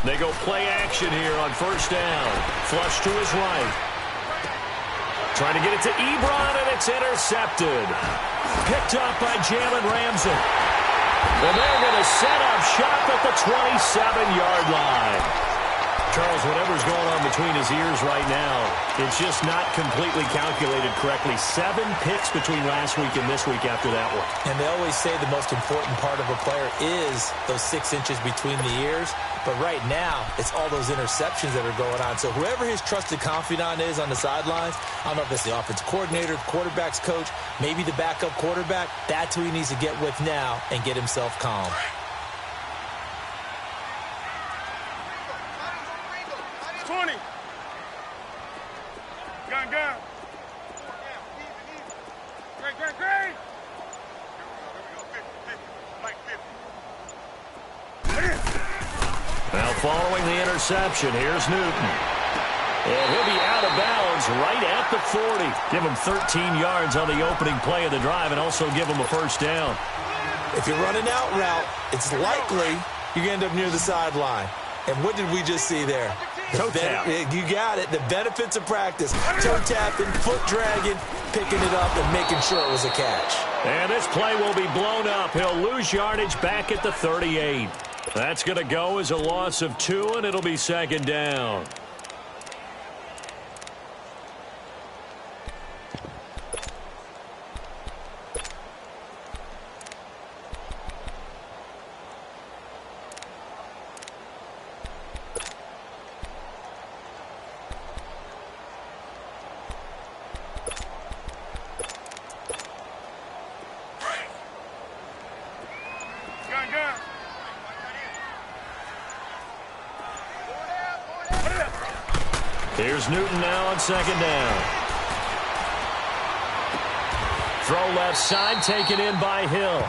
C: They go play action here on first down. Flush to his right. Trying to get it to Ebron, and it's intercepted. Picked up by Jalen Ramsey. And they're going to set up shop at the 27-yard line. Charles, whatever's going on between his ears right now, it's just not completely calculated correctly. 7 picks between last week and this week after that one.
D: And they always say the most important part of a player is those 6 inches between the ears. But right now, it's all those interceptions that are going on. So whoever his trusted confidant is on the sidelines, I don't know if it's the offensive coordinator, the quarterback's coach, maybe the backup quarterback, that's who he needs to get with now and get himself calm.
C: Now following the interception, here's Newton. And he'll be out of bounds right at the 40. Give him 13 yards on the opening play of the drive and also give him a first down.
D: If you're running out route, it's likely you're going to end up near the sideline. And what did we just see there?
C: Toe tap.
D: You got it. The benefits of practice. Toe tapping, foot dragging, picking it up, and making sure it was a catch.
C: And this play will be blown up. He'll lose yardage back at the 38. That's going to go as a loss of 2, and it'll be second down. Here's Newton now on second down. Throw left side, taken in by Hill.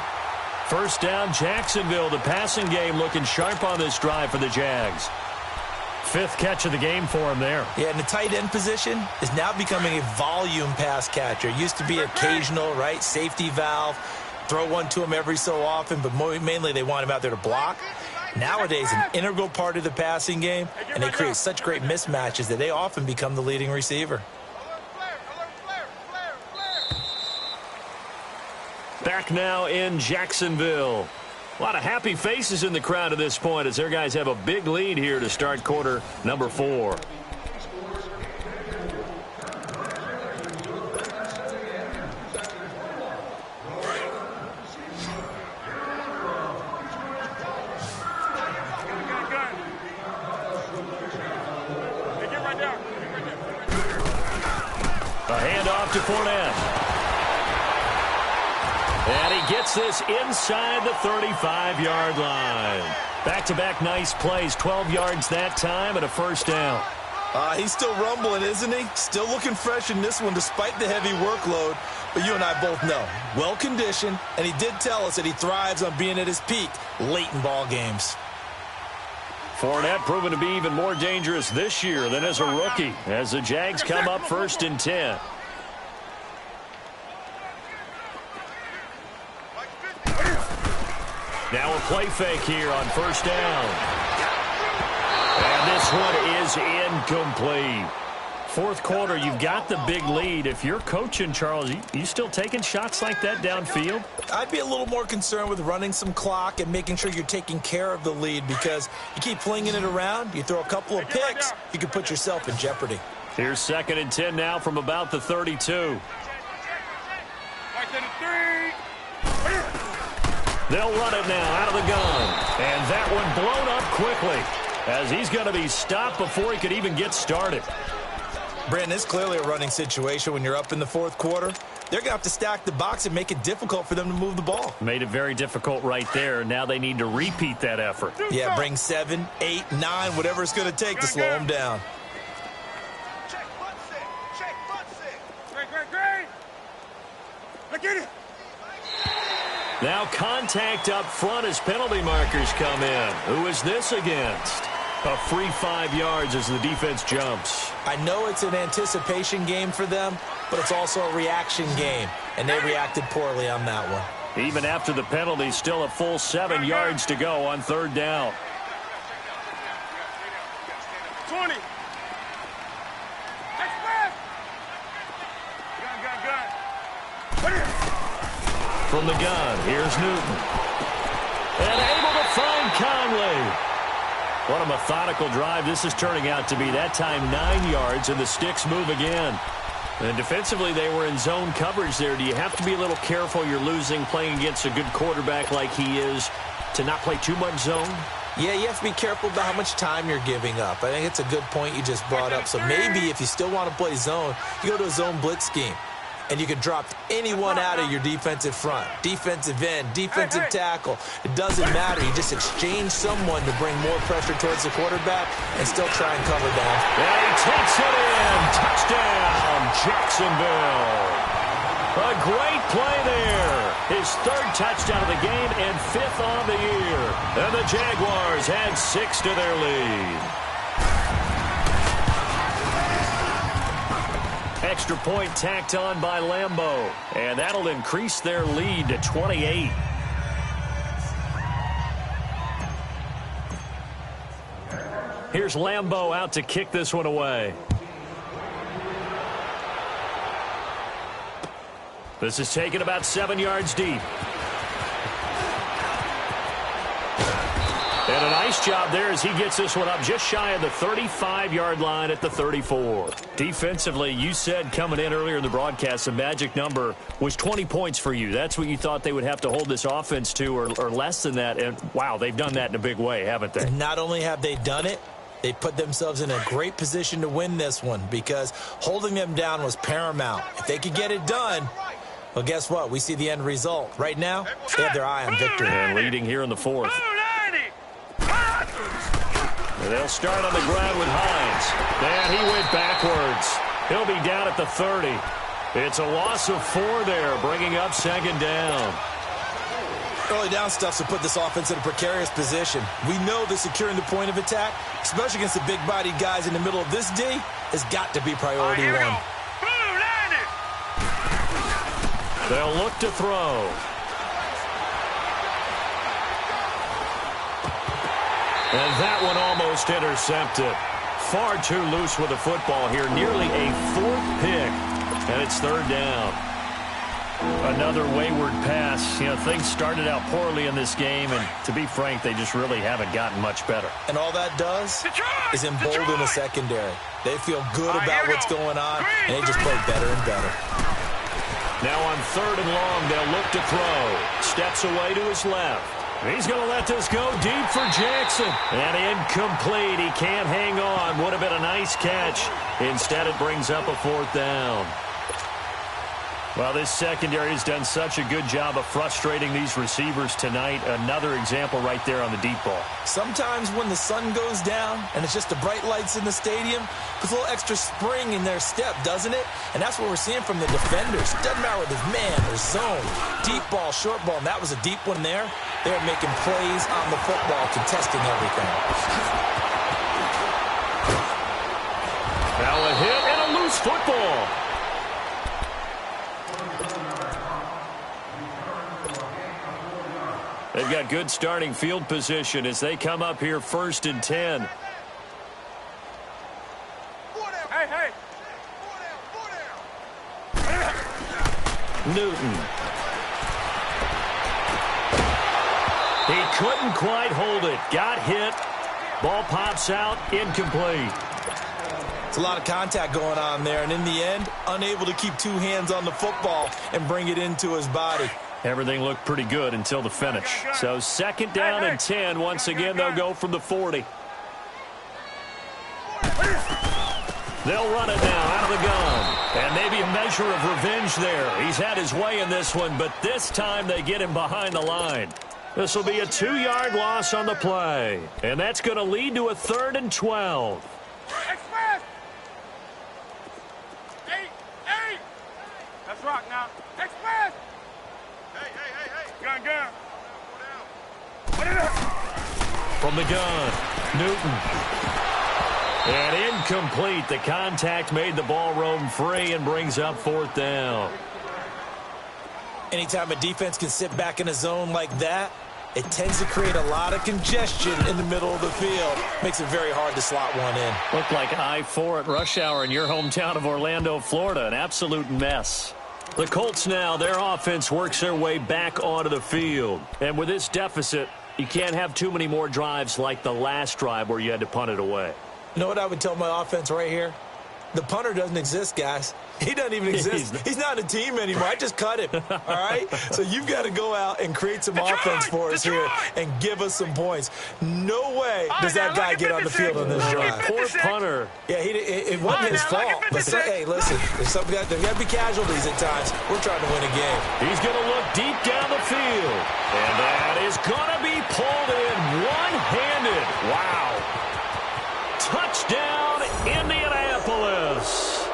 C: First down, Jacksonville. The passing game looking sharp on this drive for the Jags. 5th catch of the game for him there.
D: Yeah, and the tight end position is now becoming a volume pass catcher. It used to be occasional, right? Safety valve. Throw one to him every so often, but mainly they want him out there to block. Nowadays, an integral part of the passing game, and they create such great mismatches that they often become the leading receiver.
C: Back now in Jacksonville. A lot of happy faces in the crowd at this point as their guys have a big lead here to start quarter number 4. A handoff to Fournette. And he gets this inside the 35-yard line. Back-to-back nice plays, 12 yards that time and a first down.
D: He's still rumbling, isn't he? Still looking fresh in this one despite the heavy workload. But you and I both know, well-conditioned, and he did tell us that he thrives on being at his peak late in ball games.
C: Fournette proven to be even more dangerous this year than as a rookie as the Jags come up 1st and 10. Now a play fake here on first down. And this one is incomplete. Fourth quarter, you've got the big lead. If you're coaching, Charles, you still taking shots like that downfield?
D: I'd be a little more concerned with running some clock and making sure you're taking care of the lead, because you keep flinging it around, you throw a couple of picks, you can put yourself in jeopardy.
C: Here's 2nd and 10 now from about the 32. They'll run it now out of the gun. And that one blown up quickly as he's going to be stopped before he could even get started.
D: Brandon, it's clearly a running situation when you're up in the fourth quarter. They're going to have to stack the box and make it difficult for them to move the ball.
C: Made it very difficult right there. Now they need to repeat that effort.
D: Yeah, bring 7, 8, 9, whatever it's going to take to slow them down.
E: Look at it.
C: Now contact up front as penalty markers come in. Who is this against? A free 5 yards as the defense jumps.
D: I know it's an anticipation game for them, but it's also a reaction game, and they reacted poorly on that one.
C: Even after the penalty, still a full 7 yards to go on 3rd down.
E: 20.
C: From the gun, here's Newton. And able to find Conley. What a methodical drive this is turning out to be. That time 9 yards, and the sticks move again. And defensively, they were in zone coverage there. Do you have to be a little careful? You're losing, playing against a good quarterback like he is, to not play too much zone?
D: Yeah, you have to be careful about how much time you're giving up. I think it's a good point you just brought up. So maybe if you still want to play zone, you go to a zone blitz scheme. And you can drop anyone out of your defensive front, defensive end, defensive tackle. It doesn't matter. You just exchange someone to bring more pressure towards the quarterback and still try and cover down.
C: And he takes it in. Touchdown, Jacksonville. A great play there. His 3rd touchdown of the game and 5th on the year. And the Jaguars add 6 to their lead. Extra point tacked on by Lambeau. And that'll increase their lead to 28. Here's Lambeau out to kick this one away. This is taken about 7 yards deep. And a nice job there as he gets this one up just shy of the 35-yard line at the 34. Defensively, you said coming in earlier in the broadcast, the magic number was 20 points for you. That's what you thought they would have to hold this offense to, or less than that. And, wow, they've done that in a big way, haven't they?
D: Not only have they done it, they put themselves in a great position to win this one, because holding them down was paramount. If they could get it done, well, guess what? We see the end result. Right now, they have their eye on victory.
C: And leading here in the 4th. And they'll start on the ground with Hines. And he went backwards. He'll be down at the 30. It's a loss of 4 there, bringing up 2nd down.
D: Early down stuff to put this offense in a precarious position. We know that securing the point of attack, especially against the big-bodied guys in the middle of this D, has got to be priority one.
C: They'll look to throw. And that one almost intercepted. Far too loose with the football here. Nearly a 4th pick. And it's 3rd down. Another wayward pass. You know, things started out poorly in this game, and to be frank, they just really haven't gotten much better.
D: And all that does is embolden the secondary. They feel good about what's going on, and they just play better and better.
C: Now on 3rd and long, they'll look to throw. Steps away to his left. He's going to let this go deep for Jackson. And incomplete. He can't hang on. Would have been a nice catch. Instead, it brings up a 4th down. Well, this secondary has done such a good job of frustrating these receivers tonight. Another example right there on the deep ball.
D: Sometimes when the sun goes down and it's just the bright lights in the stadium, there's a little extra spring in their step, doesn't it? And that's what we're seeing from the defenders. Doesn't matter whether it's man or zone, deep ball, short ball, and that was a deep one there. They're making plays on the football, contesting everything.
C: Now a hit and a loose football. They've got good starting field position as they come up here 1st and 10.
E: Hey.
C: Newton. He couldn't quite hold it. Got hit. Ball pops out. Incomplete.
D: It's a lot of contact going on there, and in the end, unable to keep 2 hands on the football and bring it into his body.
C: Everything looked pretty good until the finish. So 2nd down and 10. Once again, they'll go from the 40. They'll run it now out of the gun. And maybe a measure of revenge there. He's had his way in this one, but this time they get him behind the line. This will be a 2-yard loss on the play. And that's going to lead to a 3rd and 12.
E: Express! Hey! Let's rock now. Express! Hey. Gun.
C: From the gun, Newton. And incomplete. The contact made the ball roam free and brings up 4th down.
D: Anytime a defense can sit back in a zone like that, it tends to create a lot of congestion in the middle of the field. Makes it very hard to slot one in.
C: Looked like I-4 at rush hour in your hometown of Orlando, Florida. An absolute mess. The Colts now, their offense works their way back onto the field. And with this deficit, you can't have too many more drives like the last drive where you had to punt it away.
D: You know what I would tell my offense right here? The punter doesn't exist, guys. He doesn't even exist. He's not a team anymore. I just cut him, all right? So you've got to go out and create some offense for us here and give us some points. No way does that guy get on the field on this drive.
C: Poor punter.
D: Yeah, it wasn't his fault. But hey, listen, there's got to be casualties at times. We're trying to win a game.
C: He's going to look deep down the field. And that is going to be pulled in one-handed. Wow. Touchdown, Indianapolis.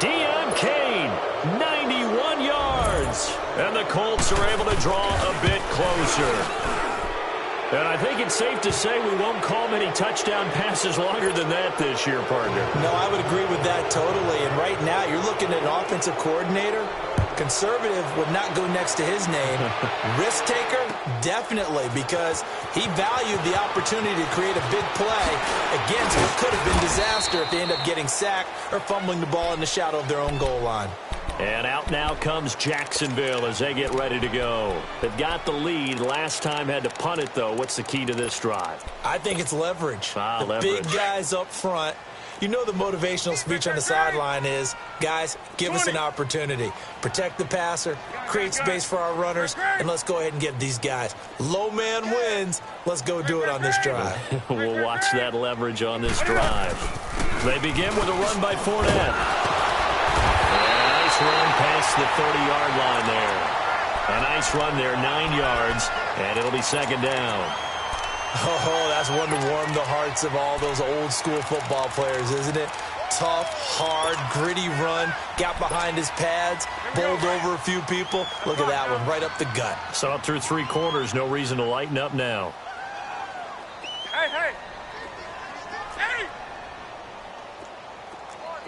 C: Deion Kane, 91 yards. And the Colts are able to draw a bit closer. And I think it's safe to say we won't call many touchdown passes longer than that this year, partner.
D: No, I would agree with that totally. And right now, you're looking at an offensive coordinator. Conservative would not go next to his name. Risk taker, definitely, because he valued the opportunity to create a big play against what could have been disaster if they end up getting sacked or fumbling the ball in the shadow of their own goal line.
C: And out now comes Jacksonville as they get ready to go. They've got the lead. Last time had to punt it, though. What's the key to this drive?
D: I think it's leverage.
C: Leverage.
D: Big guys up front. You know the motivational speech on the sideline is, guys, give us an opportunity. Protect the passer, create space for our runners, and let's go ahead and get these guys. Low man wins. Let's go do it on this drive.
C: We'll watch that leverage on this drive. They begin with a run by Fournette. And a nice run past the 30-yard line there. A nice run there, 9 yards, and it'll be 2nd down.
D: Oh, that's one to warm the hearts of all those old-school football players, isn't it? Tough, hard, gritty run. Got behind his pads, bowled over a few people. Look at that one, right up the gut.
C: So up through 3 quarters, no reason to lighten up now.
E: Hey!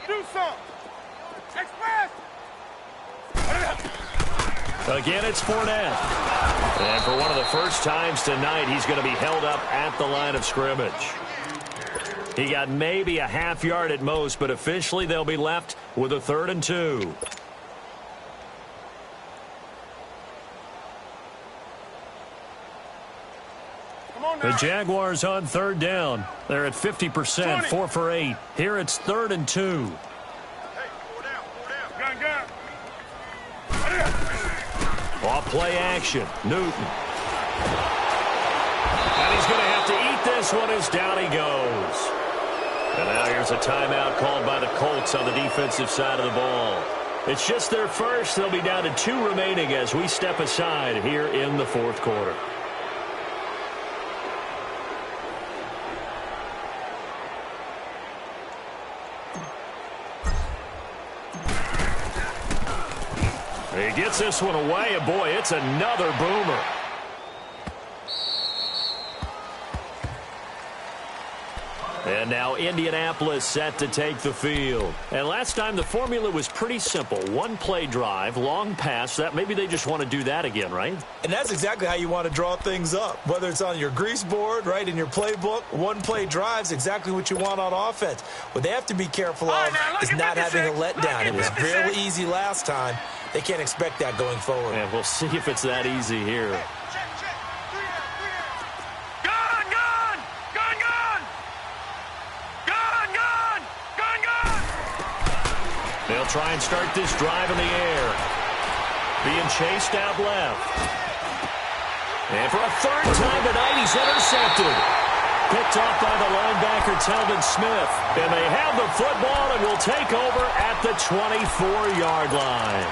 E: Do something! Express!
C: Again, it's Fournette. And for one of the first times tonight, he's going to be held up at the line of scrimmage. He got maybe a half yard at most, but officially they'll be left with a 3rd and 2. The Jaguars on 3rd down. They're at 50%, 4 for 8. Here it's 3rd and 2. Off play action, Newton. And he's going to have to eat this one as down he goes. And now here's a timeout called by the Colts on the defensive side of the ball. It's just their first. They'll be down to 2 remaining as we step aside here in the fourth quarter. He gets this one away, and boy, it's another boomer. And now Indianapolis set to take the field. And last time the formula was pretty simple. 1-play drive, long pass. That maybe they just want to do that again, right?
D: And that's exactly how you want to draw things up. Whether it's on your grease board, right, in your playbook, 1-play drive is exactly what you want on offense. What they have to be careful of is not having a letdown. It was fairly easy last time. They can't expect that going forward.
C: And we'll see if it's that easy here. They'll try and start this drive in the air. Being chased out left. And for a third time tonight, he's intercepted. Picked off by the linebacker, Telvin Smith. And they have the football and will take over at the 24-yard line.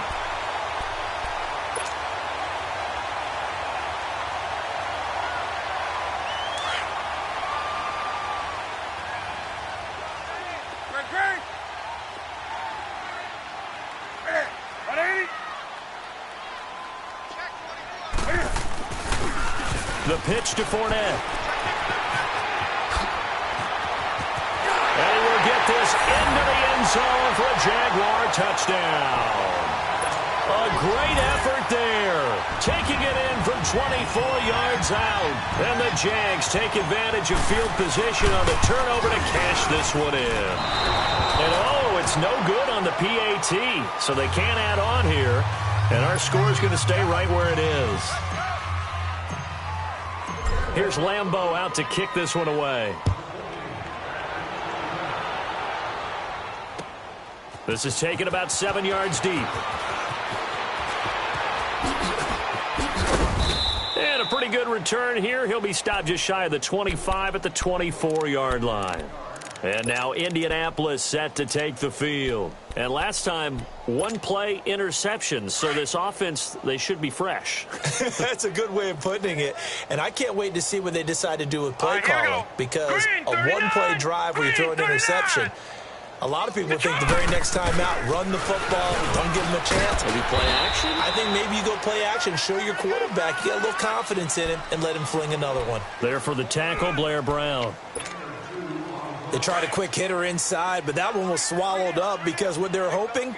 C: The pitch to Fournette. And he will get this into the end zone for a Jaguar touchdown. A great effort there. Taking it in from 24 yards out. And the Jags take advantage of field position on the turnover to cash this one in. And oh, it's no good on the PAT. So they can't add on here. And our score is going to stay right where it is. Here's Lambeau out to kick this one away. This is taken about 7 yards deep. And a pretty good return here. He'll be stopped just shy of the 25 at the 24-yard line. And now Indianapolis set to take the field. And last time, 1-play interception. So this offense, they should be fresh.
D: That's a good way of putting it. And I can't wait to see what they decide to do with play calling. Because a 1-play drive where you throw an interception, a lot of people think the very next time out, run the football, don't give them a chance.
C: Maybe play action?
D: I think maybe you go play action, show your quarterback, you get a little confidence in him, and let him fling another one.
C: There for the tackle, Blair Brown.
D: They tried a quick hitter inside, but that one was swallowed up because what they're hoping,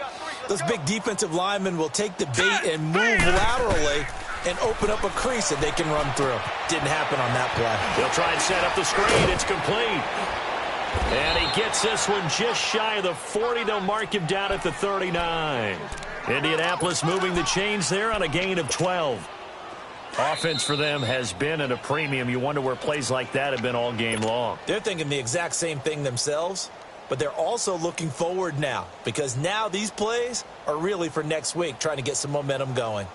D: those big defensive linemen will take the bait and move laterally and open up a crease that they can run through. Didn't happen on that play.
C: They'll try and set up the screen. It's complete. And he gets this one just shy of the 40. They'll mark him down at the 39. Indianapolis moving the chains there on a gain of 12. Offense for them has been at a premium. You wonder where plays like that have been all game long.
D: They're thinking the exact same thing themselves, but they're also looking forward now because now these plays are really for next week, trying to get some momentum going.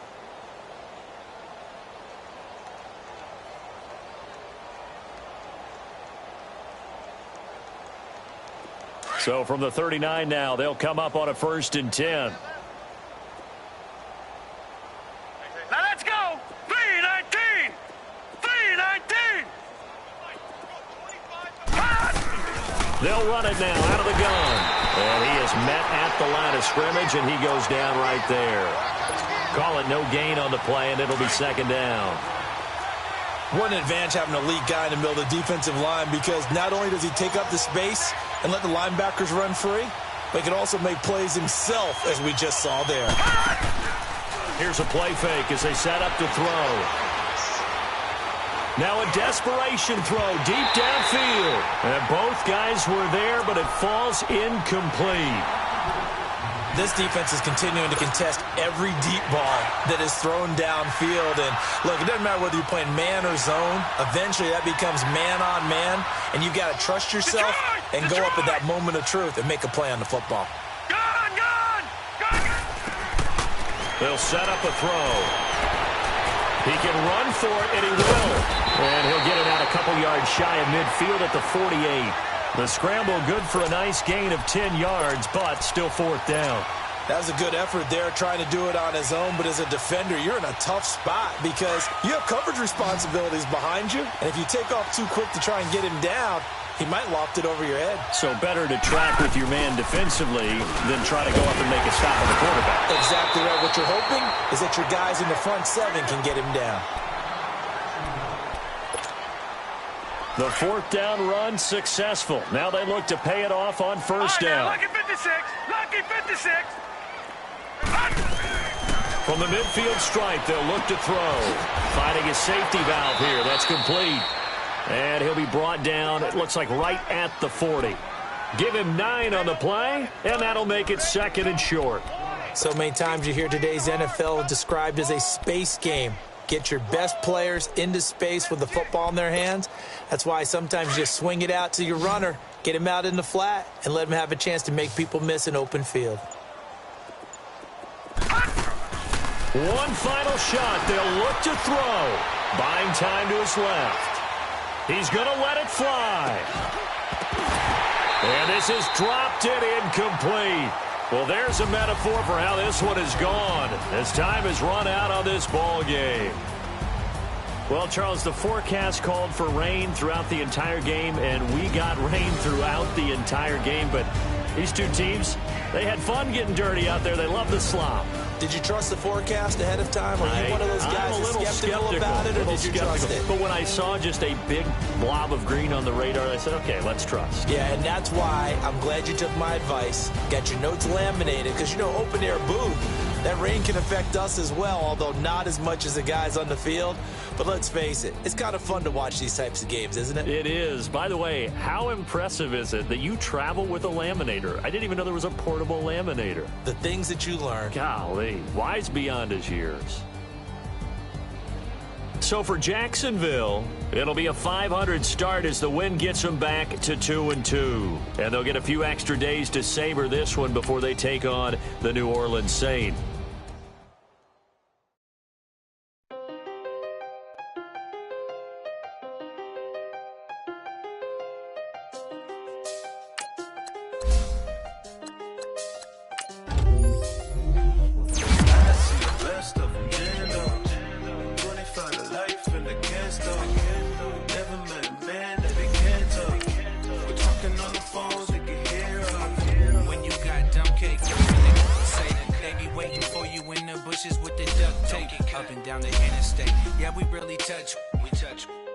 C: So from the 39 now, they'll come up on a 1st and 10.
E: Now let's go. 3-19. 3-19.
C: They'll run it now out of the gun. And he is met at the line of scrimmage, and he goes down right there. Call it no gain on the play, and it'll be 2nd down.
D: What an advantage having an elite guy in the middle of the defensive line because not only does he take up the space and let the linebackers run free, but he can also make plays himself, as we just saw there.
C: Here's a play fake as they set up to throw. Now a desperation throw deep downfield. And both guys were there, but it falls incomplete.
D: This defense is continuing to contest every deep ball that is thrown downfield. And, look, it doesn't matter whether you're playing man or zone. Eventually that becomes man-on-man, and you've got to trust yourself and go up at that moment of truth and make a play on the football.
C: They'll set up a throw. He can run for it, and he will. And he'll get it out a couple yards shy of midfield at the 48. The scramble good for a nice gain of 10 yards, but still 4th down.
D: That was a good effort there, trying to do it on his own, but as a defender, you're in a tough spot because you have coverage responsibilities behind you, and if you take off too quick to try and get him down, he might loft it over your head.
C: So better to trap with your man defensively than try to go up and make a stop on the quarterback.
D: Exactly right. What you're hoping is that your guys in the front seven can get him down.
C: The fourth down run successful. Now they look to pay it off on first down.
E: Lucky 56. Lucky 56.
C: From the midfield stripe, they'll look to throw. Finding his safety valve here. That's complete. And he'll be brought down, it looks like, right at the 40. Give him 9 on the play, and that'll make it second and short.
D: So many times you hear today's NFL described as a space game. Get your best players into space with the football in their hands. That's why sometimes you just swing it out to your runner, get him out in the flat, and let him have a chance to make people miss an open field.
C: One final shot. They'll look to throw. Buying time to his left. He's going to let it fly. And this is dropped and incomplete. Well, there's a metaphor for how this one is gone as time has run out on this ball game. Well, Charles, the forecast called for rain throughout the entire game, and we got rain throughout the entire game. But these two teams, they had fun getting dirty out there. They love the slop.
D: Did you trust the forecast ahead of time? Or are you one of those guys that's skeptical about it, or did you trust it?
C: But when I saw just a big blob of green on the radar, I said, okay, let's trust.
D: Yeah, and that's why I'm glad you took my advice. Got your notes laminated, because, you know, open-air booth, that rain can affect us as well, although not as much as the guys on the field. But let's face it, it's kind of fun to watch these types of games, isn't it?
C: It is. By the way, how impressive is it that you travel with a laminator? I didn't even know there was a portable laminator.
D: The things that you learn.
C: Golly, wise beyond his years. So for Jacksonville, it'll be a .500 start as the win gets them back to 2-2. And they'll get a few extra days to savor this one before they take on the New Orleans Saints.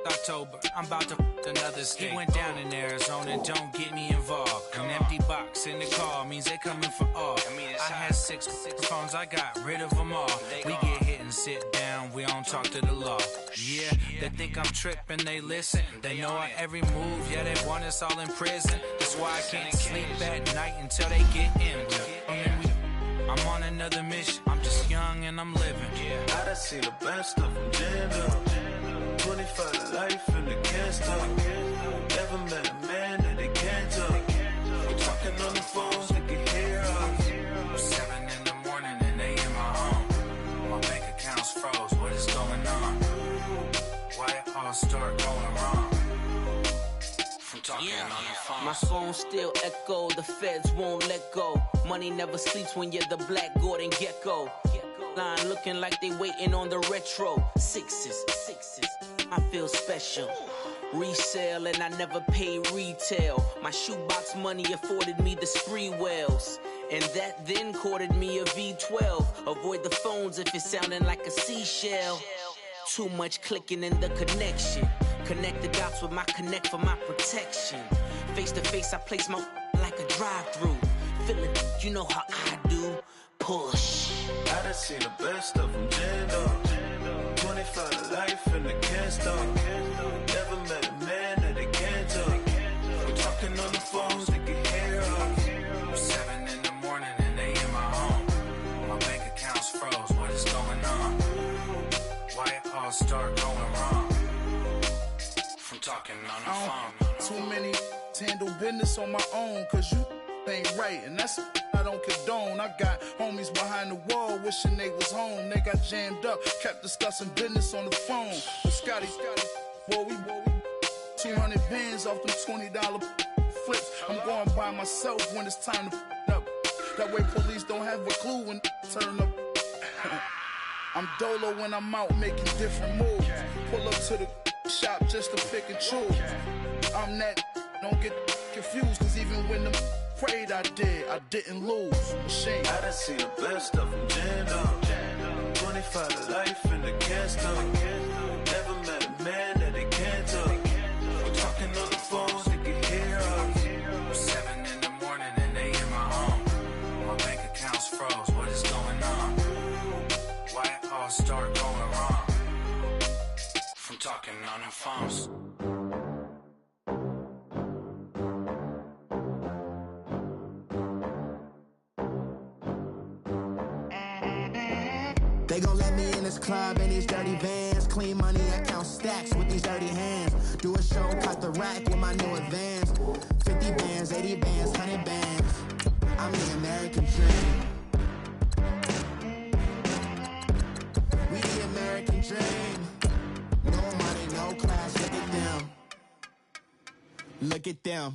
F: October, I'm about to another skate. He went down in Arizona, don't get me involved. An empty box in the car means they coming for all. I had six phones, I got rid of them all. We get hit and sit down, we don't talk to the law. Yeah, they think I'm tripping, they listen. They know our every move, yeah, they want us all in prison. That's why I can't sleep at night until they get in. I'm on another mission, I'm just young and I'm living.
G: I done seen the best of them jammed up. 25 to life and they can't stop. Never met a man that they can't talk. We're talking on the phones, they can hear us.
F: 7 in the morning and they in my home. My bank account's froze, what is going on? Why it all start going wrong? From talking on the phone.
H: My phone still echo, the feds won't let go. Money never sleeps when you're the Black Gordon Gecko. Line looking like they waiting on the retro. Sixes, I feel special. Resale and I never pay retail. My shoebox money afforded me the spree wells. And that then courted me a V12. Avoid the phones if it's sounding like a seashell. Too much clicking in the connection. Connect the dots with my connect for my protection. Face to face, I place my like a drive-through. Feeling, you know how I do. Push.
G: I done seen the best of them jammed up. 25 to life and they can't stop. Never met a man that they can't talk. We're talking on the phones, they can hear us.
F: 7 in the morning and they in my home. My bank account's froze, what is going on? Why it all start going wrong? From talking on the phone.
I: Too many handle business on my own, cause you ain't right, and that's I don't condone. I got homies behind the wall wishing they was home. They got jammed up, kept discussing business on the phone. But Scotty, boy, we 200 bands off them $20 flips. I'm going by myself when it's time to up. That way police don't have a clue when turn up. I'm dolo when I'm out making different moves. Pull up to the shop just to pick and choose. I'm that, don't get confused, cause even when the prayed I didn't lose. Machine.
G: I done seen the best of them jammed up. 25 to life and they can't stop. Never met a man that they can't talk. We're talking on the phones, they can hear us.
F: 7 in the morning and they in my home. My bank account's froze, what is going on? Why it all start going wrong? From talking on the phones.
A: They gon' let me in this club in these dirty vans. Clean money, I count stacks with these dirty hands. Do a show, cut the rack with my new advance. 50 bands, 80 bands, 100 bands. I'm the American dream. We the American dream. No money, no class, look at them. Look at them,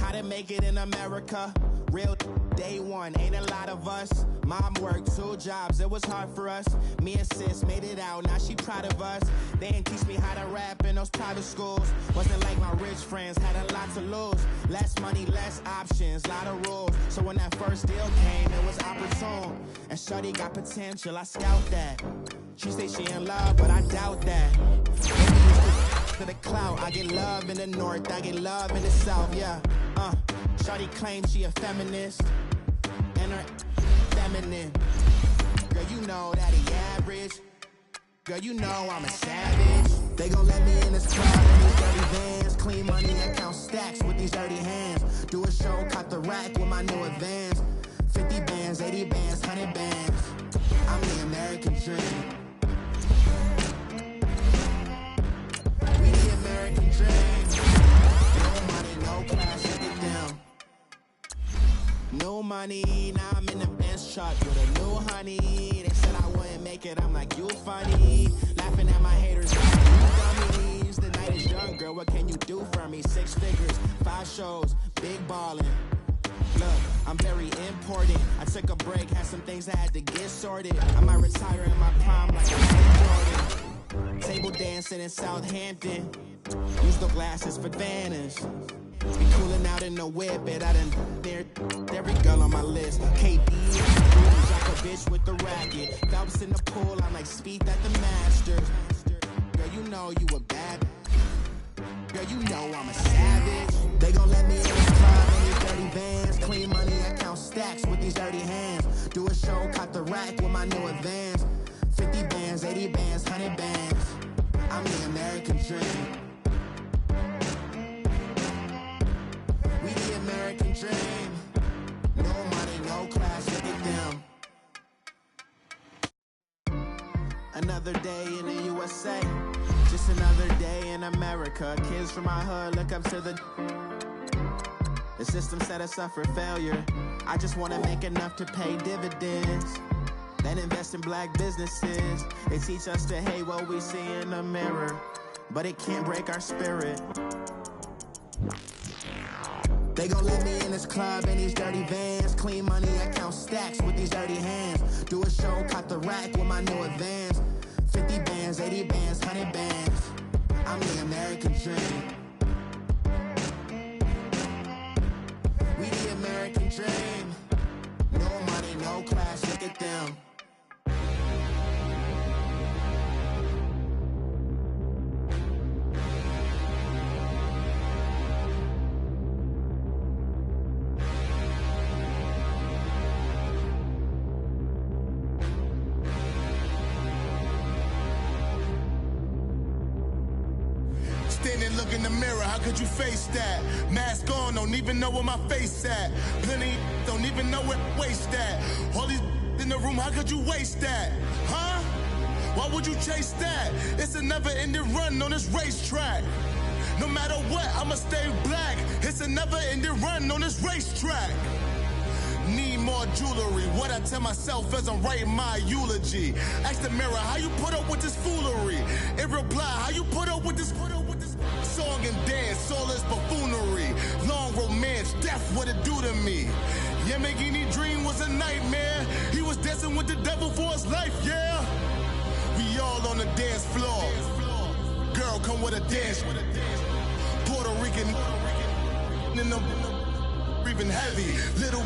A: how to make it in America. Real day one, ain't a lot of us. Mom worked 2 jobs, it was hard for us. Me and sis made it out, now she proud of us. They didn't teach me how to rap in those private schools. Wasn't like my rich friends, had a lot to lose. Less money, less options, lot of rules. So when that first deal came, it was opportune. And shorty got potential, I scout that. She say she in love, but I doubt that. To the clout, I get love in the north, I get love in the south, yeah. Shorty claims she a feminist, and her feminine. Girl, you know that he average. Girl, you know I'm a savage. They gon' let me in this club in these dirty vans. Clean money, I count stacks with these dirty hands. Do a show, cut the rack with my new advance. 50 bands, 80 bands, 100 bands. I'm the American dream. We the American dream. No money, no class, look at them. No money, now I'm in the Benz truck with a new honey. They said I wouldn't make it, I'm like, you funny. Laughing at my haters, like, you dummies. The night is young, girl, what can you do for me? 6 figures, 5 shows, big ballin'. Look, I'm very important. I took a break, had some things I had to get sorted. I might retire in my prime like I'm Jordan. Table dancing in Southampton. Use the glasses for Vannas. Be cooling out in the whip, but I done there every girl on my list. KD, drop a bitch with the racket. Phelps in the pool, I'm like Speed at the Masters. Girl, you know you a bad. Girl, you know I'm a savage. They gon' let me in this club in these dirty vans. Clean money, I count stacks with these dirty hands. Do a show, cut the rack with my new advance. 50 bands, 80 bands, 100 bands. I'm the American dream. We the American dream. No money, no class, look at them. Another day in the USA. Just another day in America. Kids from my hood look up to the system set us up for failure. I just wanna make enough to pay dividends. Then invest in black businesses. They teach us to hate what we see in the mirror, but it can't break our spirit. They gon' let me in this club in these dirty vans. Clean money, I count stacks with these dirty hands. Do a show, cut the rack with my new advance. 50 bands, 80 bands, 100 bands. I'm the American dream. We the American dream. No money, no class, look at them.
J: Standing, look in the mirror, how could you face that? Mask on, don't even know where my face at. Plenty, don't even know where waist at. All these in the room, how could you waste that? Huh? Why would you chase that? It's a never-ending run on this racetrack. No matter what, I'ma stay black. It's a never-ending run on this racetrack. Need more jewelry, what I tell myself as I'm writing my eulogy. Ask the mirror, how you put up with this foolery? It reply, how you put up with this song and dance, soulless buffoonery. Long romance, death, what it do to me? Yeah, making any dream was a nightmare. He was dancing with the devil for his life, yeah. We all on the dance floor. Girl, come with a dance. Puerto Rican in the breathing heavy. Little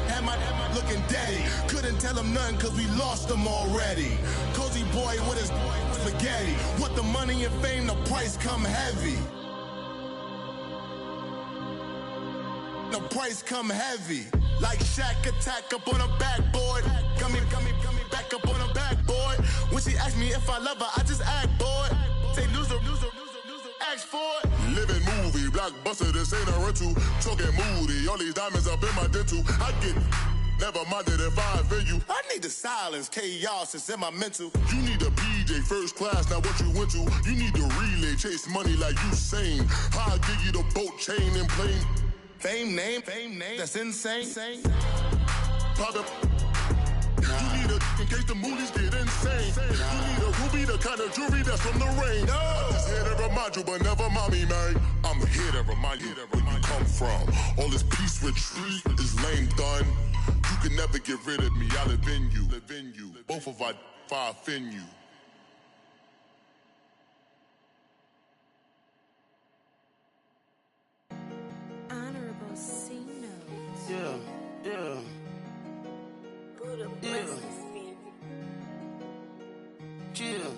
J: had my looking daddy. Couldn't tell him nothing cause we lost him already. Cozy boy with his spaghetti. With the money and fame, the price come heavy. The price come heavy. Like Shaq attack up on a backboard. Coming back up on a backboard. When she asked me if I love her, I just act bored. Say loser, ask for it. Living movie, blockbuster, this ain't a rental. Talking moody, all these diamonds up in my dental. I get never minded if I offend you. I need the silence, chaos is in my mental. You need a PJ first class, not what you went to. You need the relay, chase money like you sane. I'll give you the boat chain and plane. Fame name, that's insane. Pop up. You need a in case the movies get insane. You need a ruby, the kind of jewelry that's from the rain. I'm just here to remind you, but never mommy, man. I'm here to remind you where you come from. All this peace retreat is lame done. You can never get rid of me, I live in you. Both of our offend you.
K: Honorable C notes.
L: Yeah.
K: Buddha
L: blesses
K: me.
L: Yeah.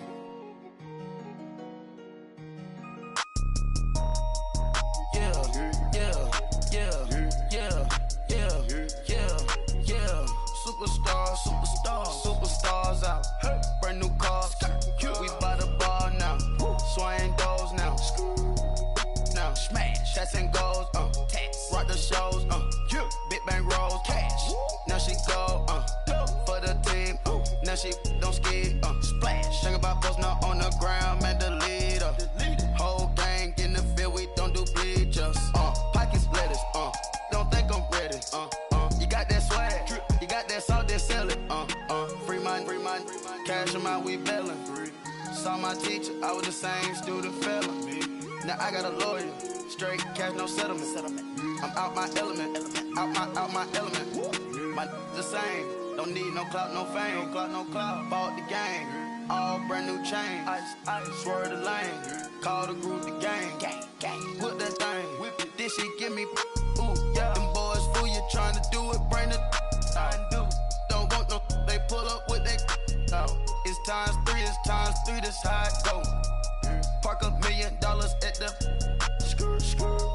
L: Superstars out. Brand new cars. We by the bar now. Swaying doors now. Now smash. Shots and goals. Rock the shows. Big bang rolls. Cash. Now she go. For the team. Now she don't ski. Splash. Think about post now on the ground. Man, the leader. Whole gang in the field. We don't do bleachers. Pockets lettuce. Don't think I'm ready. You got that swag. You got that salt, then sell it. Free mind. Cash amount, we bailin'. Saw my teacher, I was the same student fella. Now I got a lawyer. Straight cash, no settlement. I'm out my element. Out my element. My the same. Don't need no clout, no fame. No clout. Bought the game. All brand new chain. Ice. Swerve the lane. Call the group the gang. Whip that thing. Whip it. This shit give me. Ooh, yeah. Them boys fool you trying to do it. Bring the. Don't want no. They pull up with that. It's times three. This how it go. Park $1 million at the.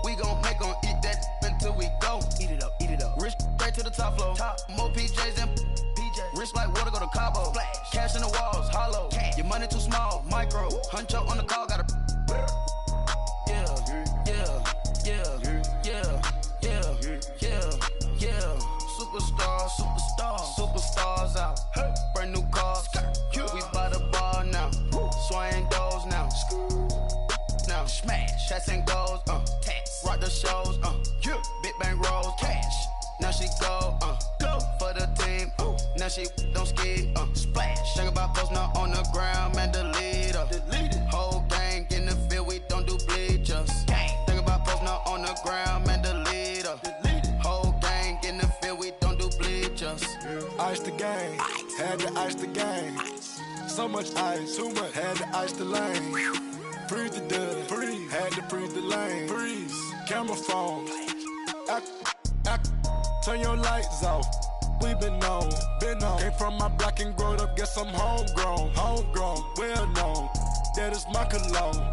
L: We gon' make 'em eat that until we go. Eat it up. Rich straight to the top floor. More PJs than PJ. Rich like water, go to Cabo. Flash. Cash in the walls, hollow. Cash. Your money too small, micro. Huncho on the call, got a. Yeah. Superstars out. Brand new cars. We by the bar now. Swaying doors now. Now smash. Shots and goals. Rock the shows. Big bang rolls. Cash. Now she go. For the team. Now she don't ski. Splash. Think about post now on the ground. Man, the leader. Whole gang in the field. We don't do bleachers. Think about post now on the ground. Man, the leader. Whole gang in the field. We don't do bleachers.
M: Ice the game. Had to ice the game. So much ice. Too much. Had to ice the lane. Freeze the dud. Freeze. Had to freeze the lane. Freeze. Camera phone. Turn your lights off. We been on. Came from my block and growed up. Guess I'm homegrown. Well known. That is my cologne.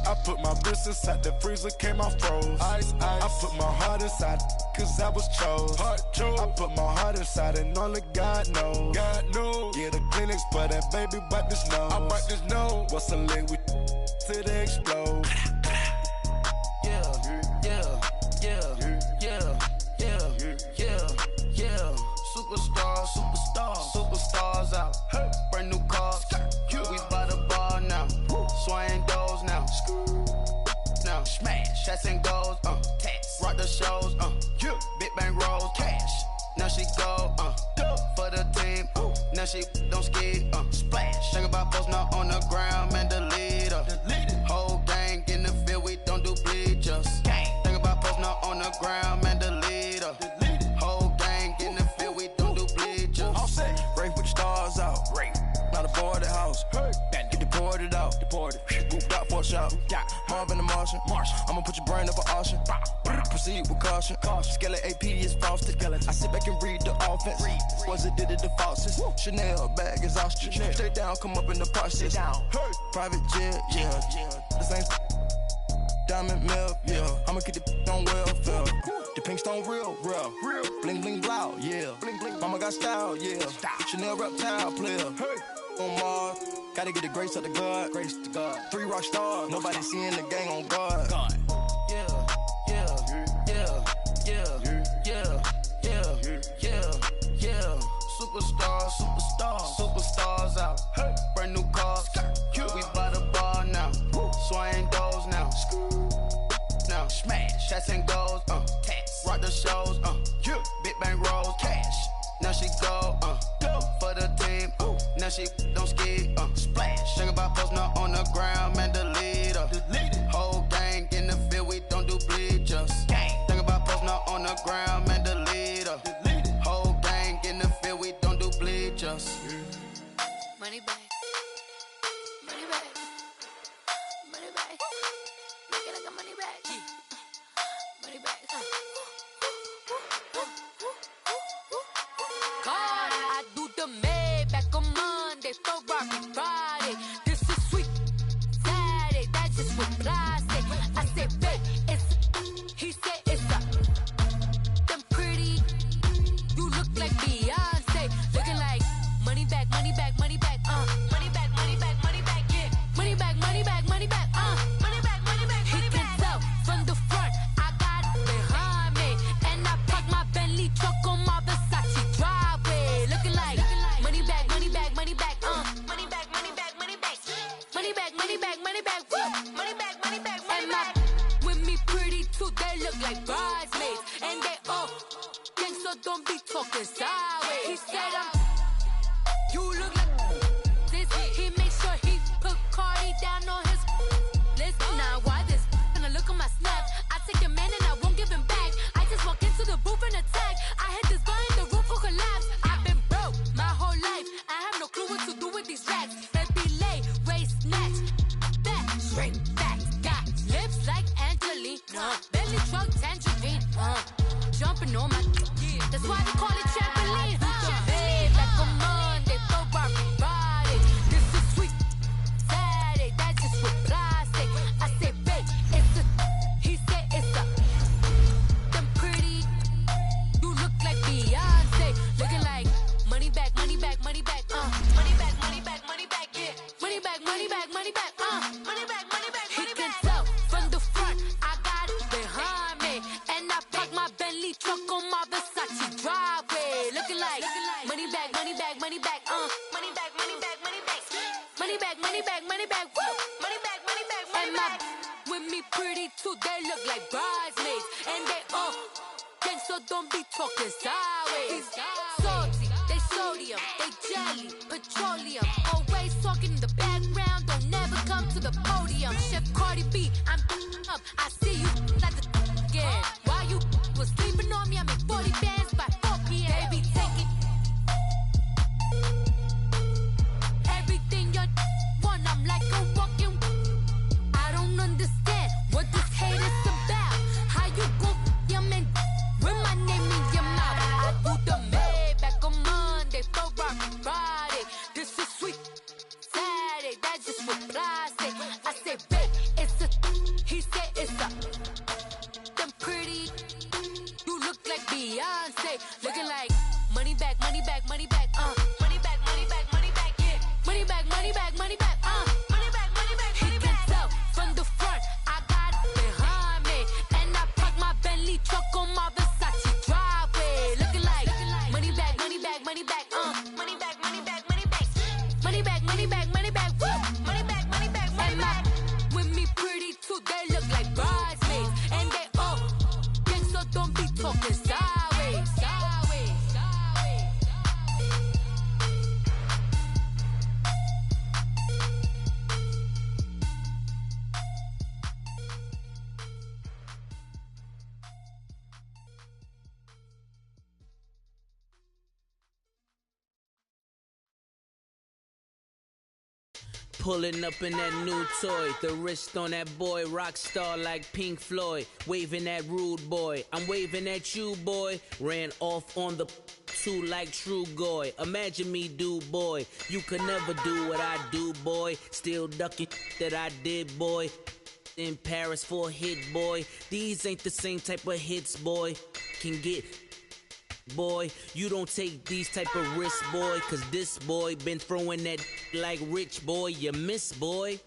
M: I put my wrist inside the freezer, came out froze. Ice. I put my heart inside, cause I was chose. I put my heart inside and only God knows. Yeah, the clinics, but that baby wipe this nose. I wipe this nose. What's a link with till they explode?
L: Superstars out. Brand new cars. We by the bar now. Swaying doors now. Now smash. Shots and goals. Rock the shows. Big bang rolls. Cash. Now she go. For the team. Now she don't ski. Splash. Think about post now on the ground. Man, the leader. Whole gang in the field. We don't do bleachers. Think about post now on the ground. Man, the leader. Whole gang.
N: Martian. I'ma put your brain up for auction. Proceed with caution. Skeleton AP is frosted. I sit back and read the offense. Was it did it the faucets? Chanel bag is ostrich. Stay down, come up in the process. Private jet, yeah. The same diamond milk, yeah. I'ma keep the on welfare. The pink stone real. Bling bling blow, yeah. Mama got style, yeah. Chanel reptile player. On Mars, gotta get the grace of the God. 3 rock stars, nobody seeing the gang on guard. Superstars out. Brand new cars. We by the bar now. Swaying doors now. Now smash, shots and goals. Rock the shows. Big bang rolls. Cash. Now she go. For the team. Now she don't ski. Splash. Think about posting up on the ground, man. Delete her. Whole gang in the field. We don't do bleachers. Think about posting up on the ground, man. Delete her. Whole gang in the field. We don't do bleachers.
K: Money back. Money back. Money back. Make it like a money back. Money back. God, I do the Maybach on Monday, Ferrari Friday. This is sweet Saturday, that's just what plastic. I said, babe, it's he said it's a them pretty. You look like Beyonce, looking like money back, money back, money back, money back, money back, money back, yeah. Money back, money back, money back, money back, money back. He can tell from the front, I got it behind me, and I park my Bentley truck on my Versace driveway, looking like money back, money back, money back, money back, money back, money back, money back, money back, money back, money back, money back, money back. With me pretty too, they look like bridesmaids, and they all gang, so don't be talking sideways. He said you look like this. He makes sure he put Cardi down on his list. Now why this? Gonna look at my snap. I take your man and I won't give him back. I just walk into the booth and attack. I hit this guy in the roof for collapse. I've been broke my whole life. I have no clue what to do with these racks. Baby lay, race snatch, back, straight back. Got lips like Angelina, belly truck tangerine. Jumping on my, that's why they call it trampoline. Babe, like a Monday, Ferrari Friday. This is sweet Saturday, that's just with plastic. I say, babe, it's a, he said it's a, them pretty. You look like Beyonce, looking like money back, money back, money back, money back, money back, money back, yeah. Money back, money back, money back, money back, money back. He can tell from the front, I got it behind me, and I park my Bentley truck on my Versace driveway, looking like money back, money back, money back, money back, money back, money back, money back, money back, money back, money back, money back, money back. With me pretty too, they look like bridesmaids, and they all gang, so don't be talking sideways. Salty, they sodium, they jelly, petroleum, always talking in the background, don't never come to the podium. Chef Cardi B, I'm up, I see you like the again. Why you was sleeping on me? I make 40 bands by 4 p.m. Baby, take it. Everything you want, I'm like a walking. I don't understand what this hate is about. How you gon' your man with my name in your mouth? I do the Maybach on Monday, Ferrari Friday. This is sweet Saturday, that's just with plastic. I say, babe, it's a, he said it's a, them pretty. You look like Beyonce, looking like money back, money back, money back, money back, money back, money back, yeah. Money back, money back, money back, money back, money back. He can tell from the front, I got it behind me, and I park my Bentley truck on my Versace driveway, looking like money back, money back, money back, money back, money back, money back, money back, money back, money back, money back, money back, money back. With me pretty too, they look like bridesmaids, and they all gang, so don't be talking sideways.
H: Pulling up in that new toy, the wrist on that boy, rock star like Pink Floyd, waving at rude boy, I'm waving at you boy, ran off on the two like True Goy, imagine me do boy, you could never do what I do boy, still ducking that I did boy, in Paris for a hit boy, these ain't the same type of hits boy, can get boy, you don't take these type of risks, boy, cause this boy been throwing that like rich boy, you miss, boy.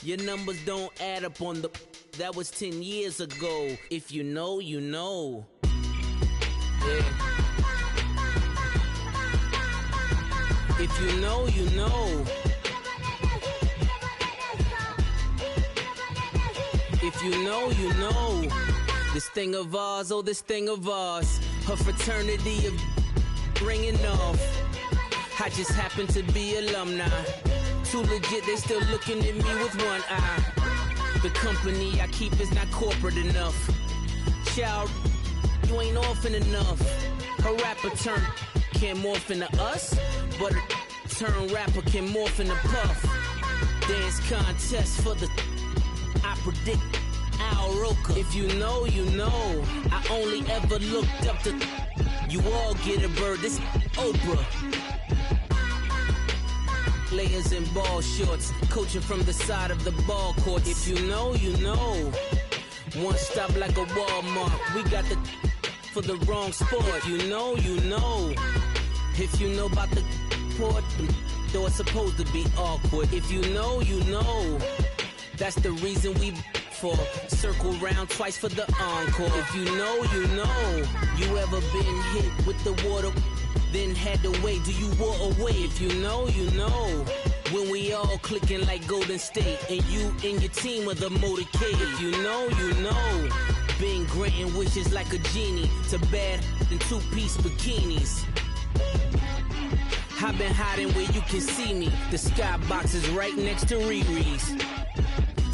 H: Your numbers don't add up on the, that was 10 years ago. If you know, you know. Yeah. If you know, you know. If you know, you know. This thing of ours, oh, this thing of ours. Her fraternity of ringing off. I just happen to be alumni. Too legit, they still looking at me with one eye. The company I keep is not corporate enough. Child, you ain't orphan enough. A rapper turn can morph into us, but a turn rapper can morph into Puff. Dance contest for the, I predict Al Roker. If you know, you know. I only ever looked up to, you all get a bird, this Oprah. Layers in ball shorts, coaching from the side of the ball court. If you know, you know. One stop like a Walmart. We got the for the wrong sport. If you know, you know. If you know about the port, though it's supposed to be awkward. If you know, you know. That's the reason we for circle round twice for the encore. If you know, you know. You ever been hit with the water, then had to wait? Do you walk away? If you know, you know. When we all clicking like Golden State, and you and your team are the motorcade. If you know, you know. Been granting wishes like a genie to bad in two-piece bikinis. I've been hiding where you can see me. The skybox is right next to Riri's.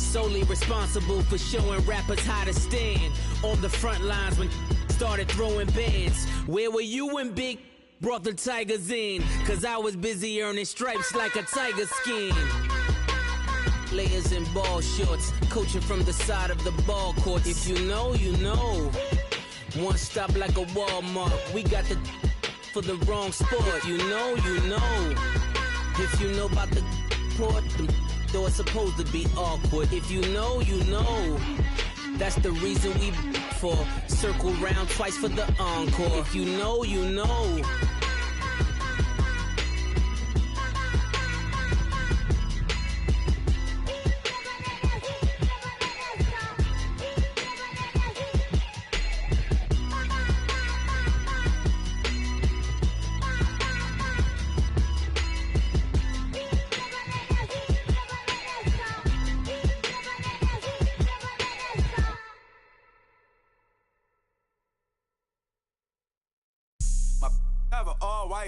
H: Solely responsible for showing rappers how to stand on the front lines when started throwing bands. Where were you when Big brought the Tigers in? Cause I was busy earning stripes like a tiger skin. Layers in ball shorts, coaching from the side of the ball court. If you know, you know. One stop like a Walmart. We got the for the wrong sport. You know, you know. If you know about the port, though it's supposed to be awkward. If you know, you know. That's the reason we for circle round twice for the encore. If you know, you know.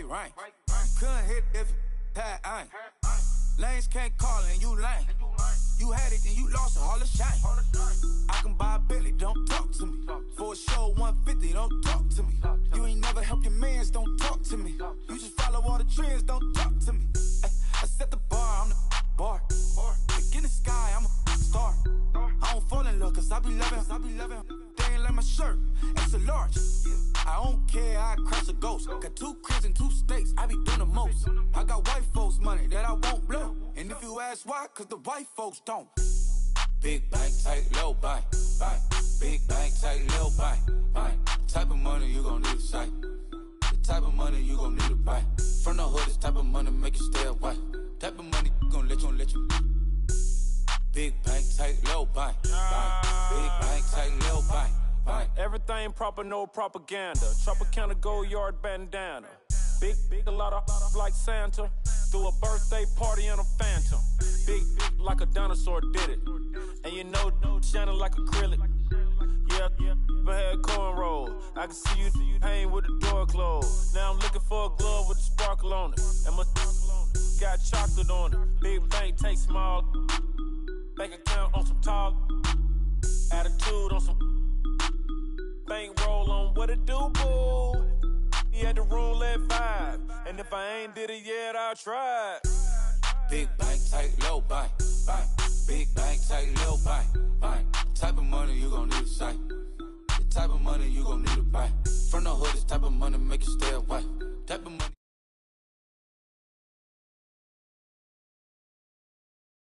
O: Right. Couldn't hit if that ain't. Lanes can't call and you lame. You had it and you lost all the shine. I can buy a Billy, don't talk to me. For a show 150, don't talk to me. You ain't never helped your mans, don't talk to me. You just follow all the trends, don't talk to me. I set the bar, I'm the bar. Like in the sky, I'm a star. I don't fall in love cause I be loving. They ain't like my shirt, it's a large. I don't care, I crash a ghost. Got 2 cribs and 2 states, I be doing the most. I got white folks money that I won't blow. And if you ask why, cause the white folks don't. Big bank, tight, low bank. Big bank, tight, low bank. Type of money you gon' need to sight. The type of money you gon' need to buy. From the hood, this type of money make you stay away. Type of money gon' let you. Big bank, tight, low bank. Big bank, tight, low bank.
P: Everything proper, no propaganda. Tropicana gold yard bandana. Big, a lot of like Santa. Threw a birthday party in a phantom. Big like a dinosaur did it. And you know, shining like acrylic. Yeah, but had cornrows. I can see you hang with the door closed. Now I'm looking for a glove with a sparkle on it. And my got chocolate on it. Big bank take small. Bank account on some tall. Attitude on some. Bankroll on what it do, boo. He had the roulette vibe. And if I ain't did it yet, I'll try.
O: Big bank, tight, low bank, bank. Big bank, tight, low bank, bank. Type of money you gon' need to sight. The type of money you gon' need to buy. From the hood, this type of money make you stay away. Type of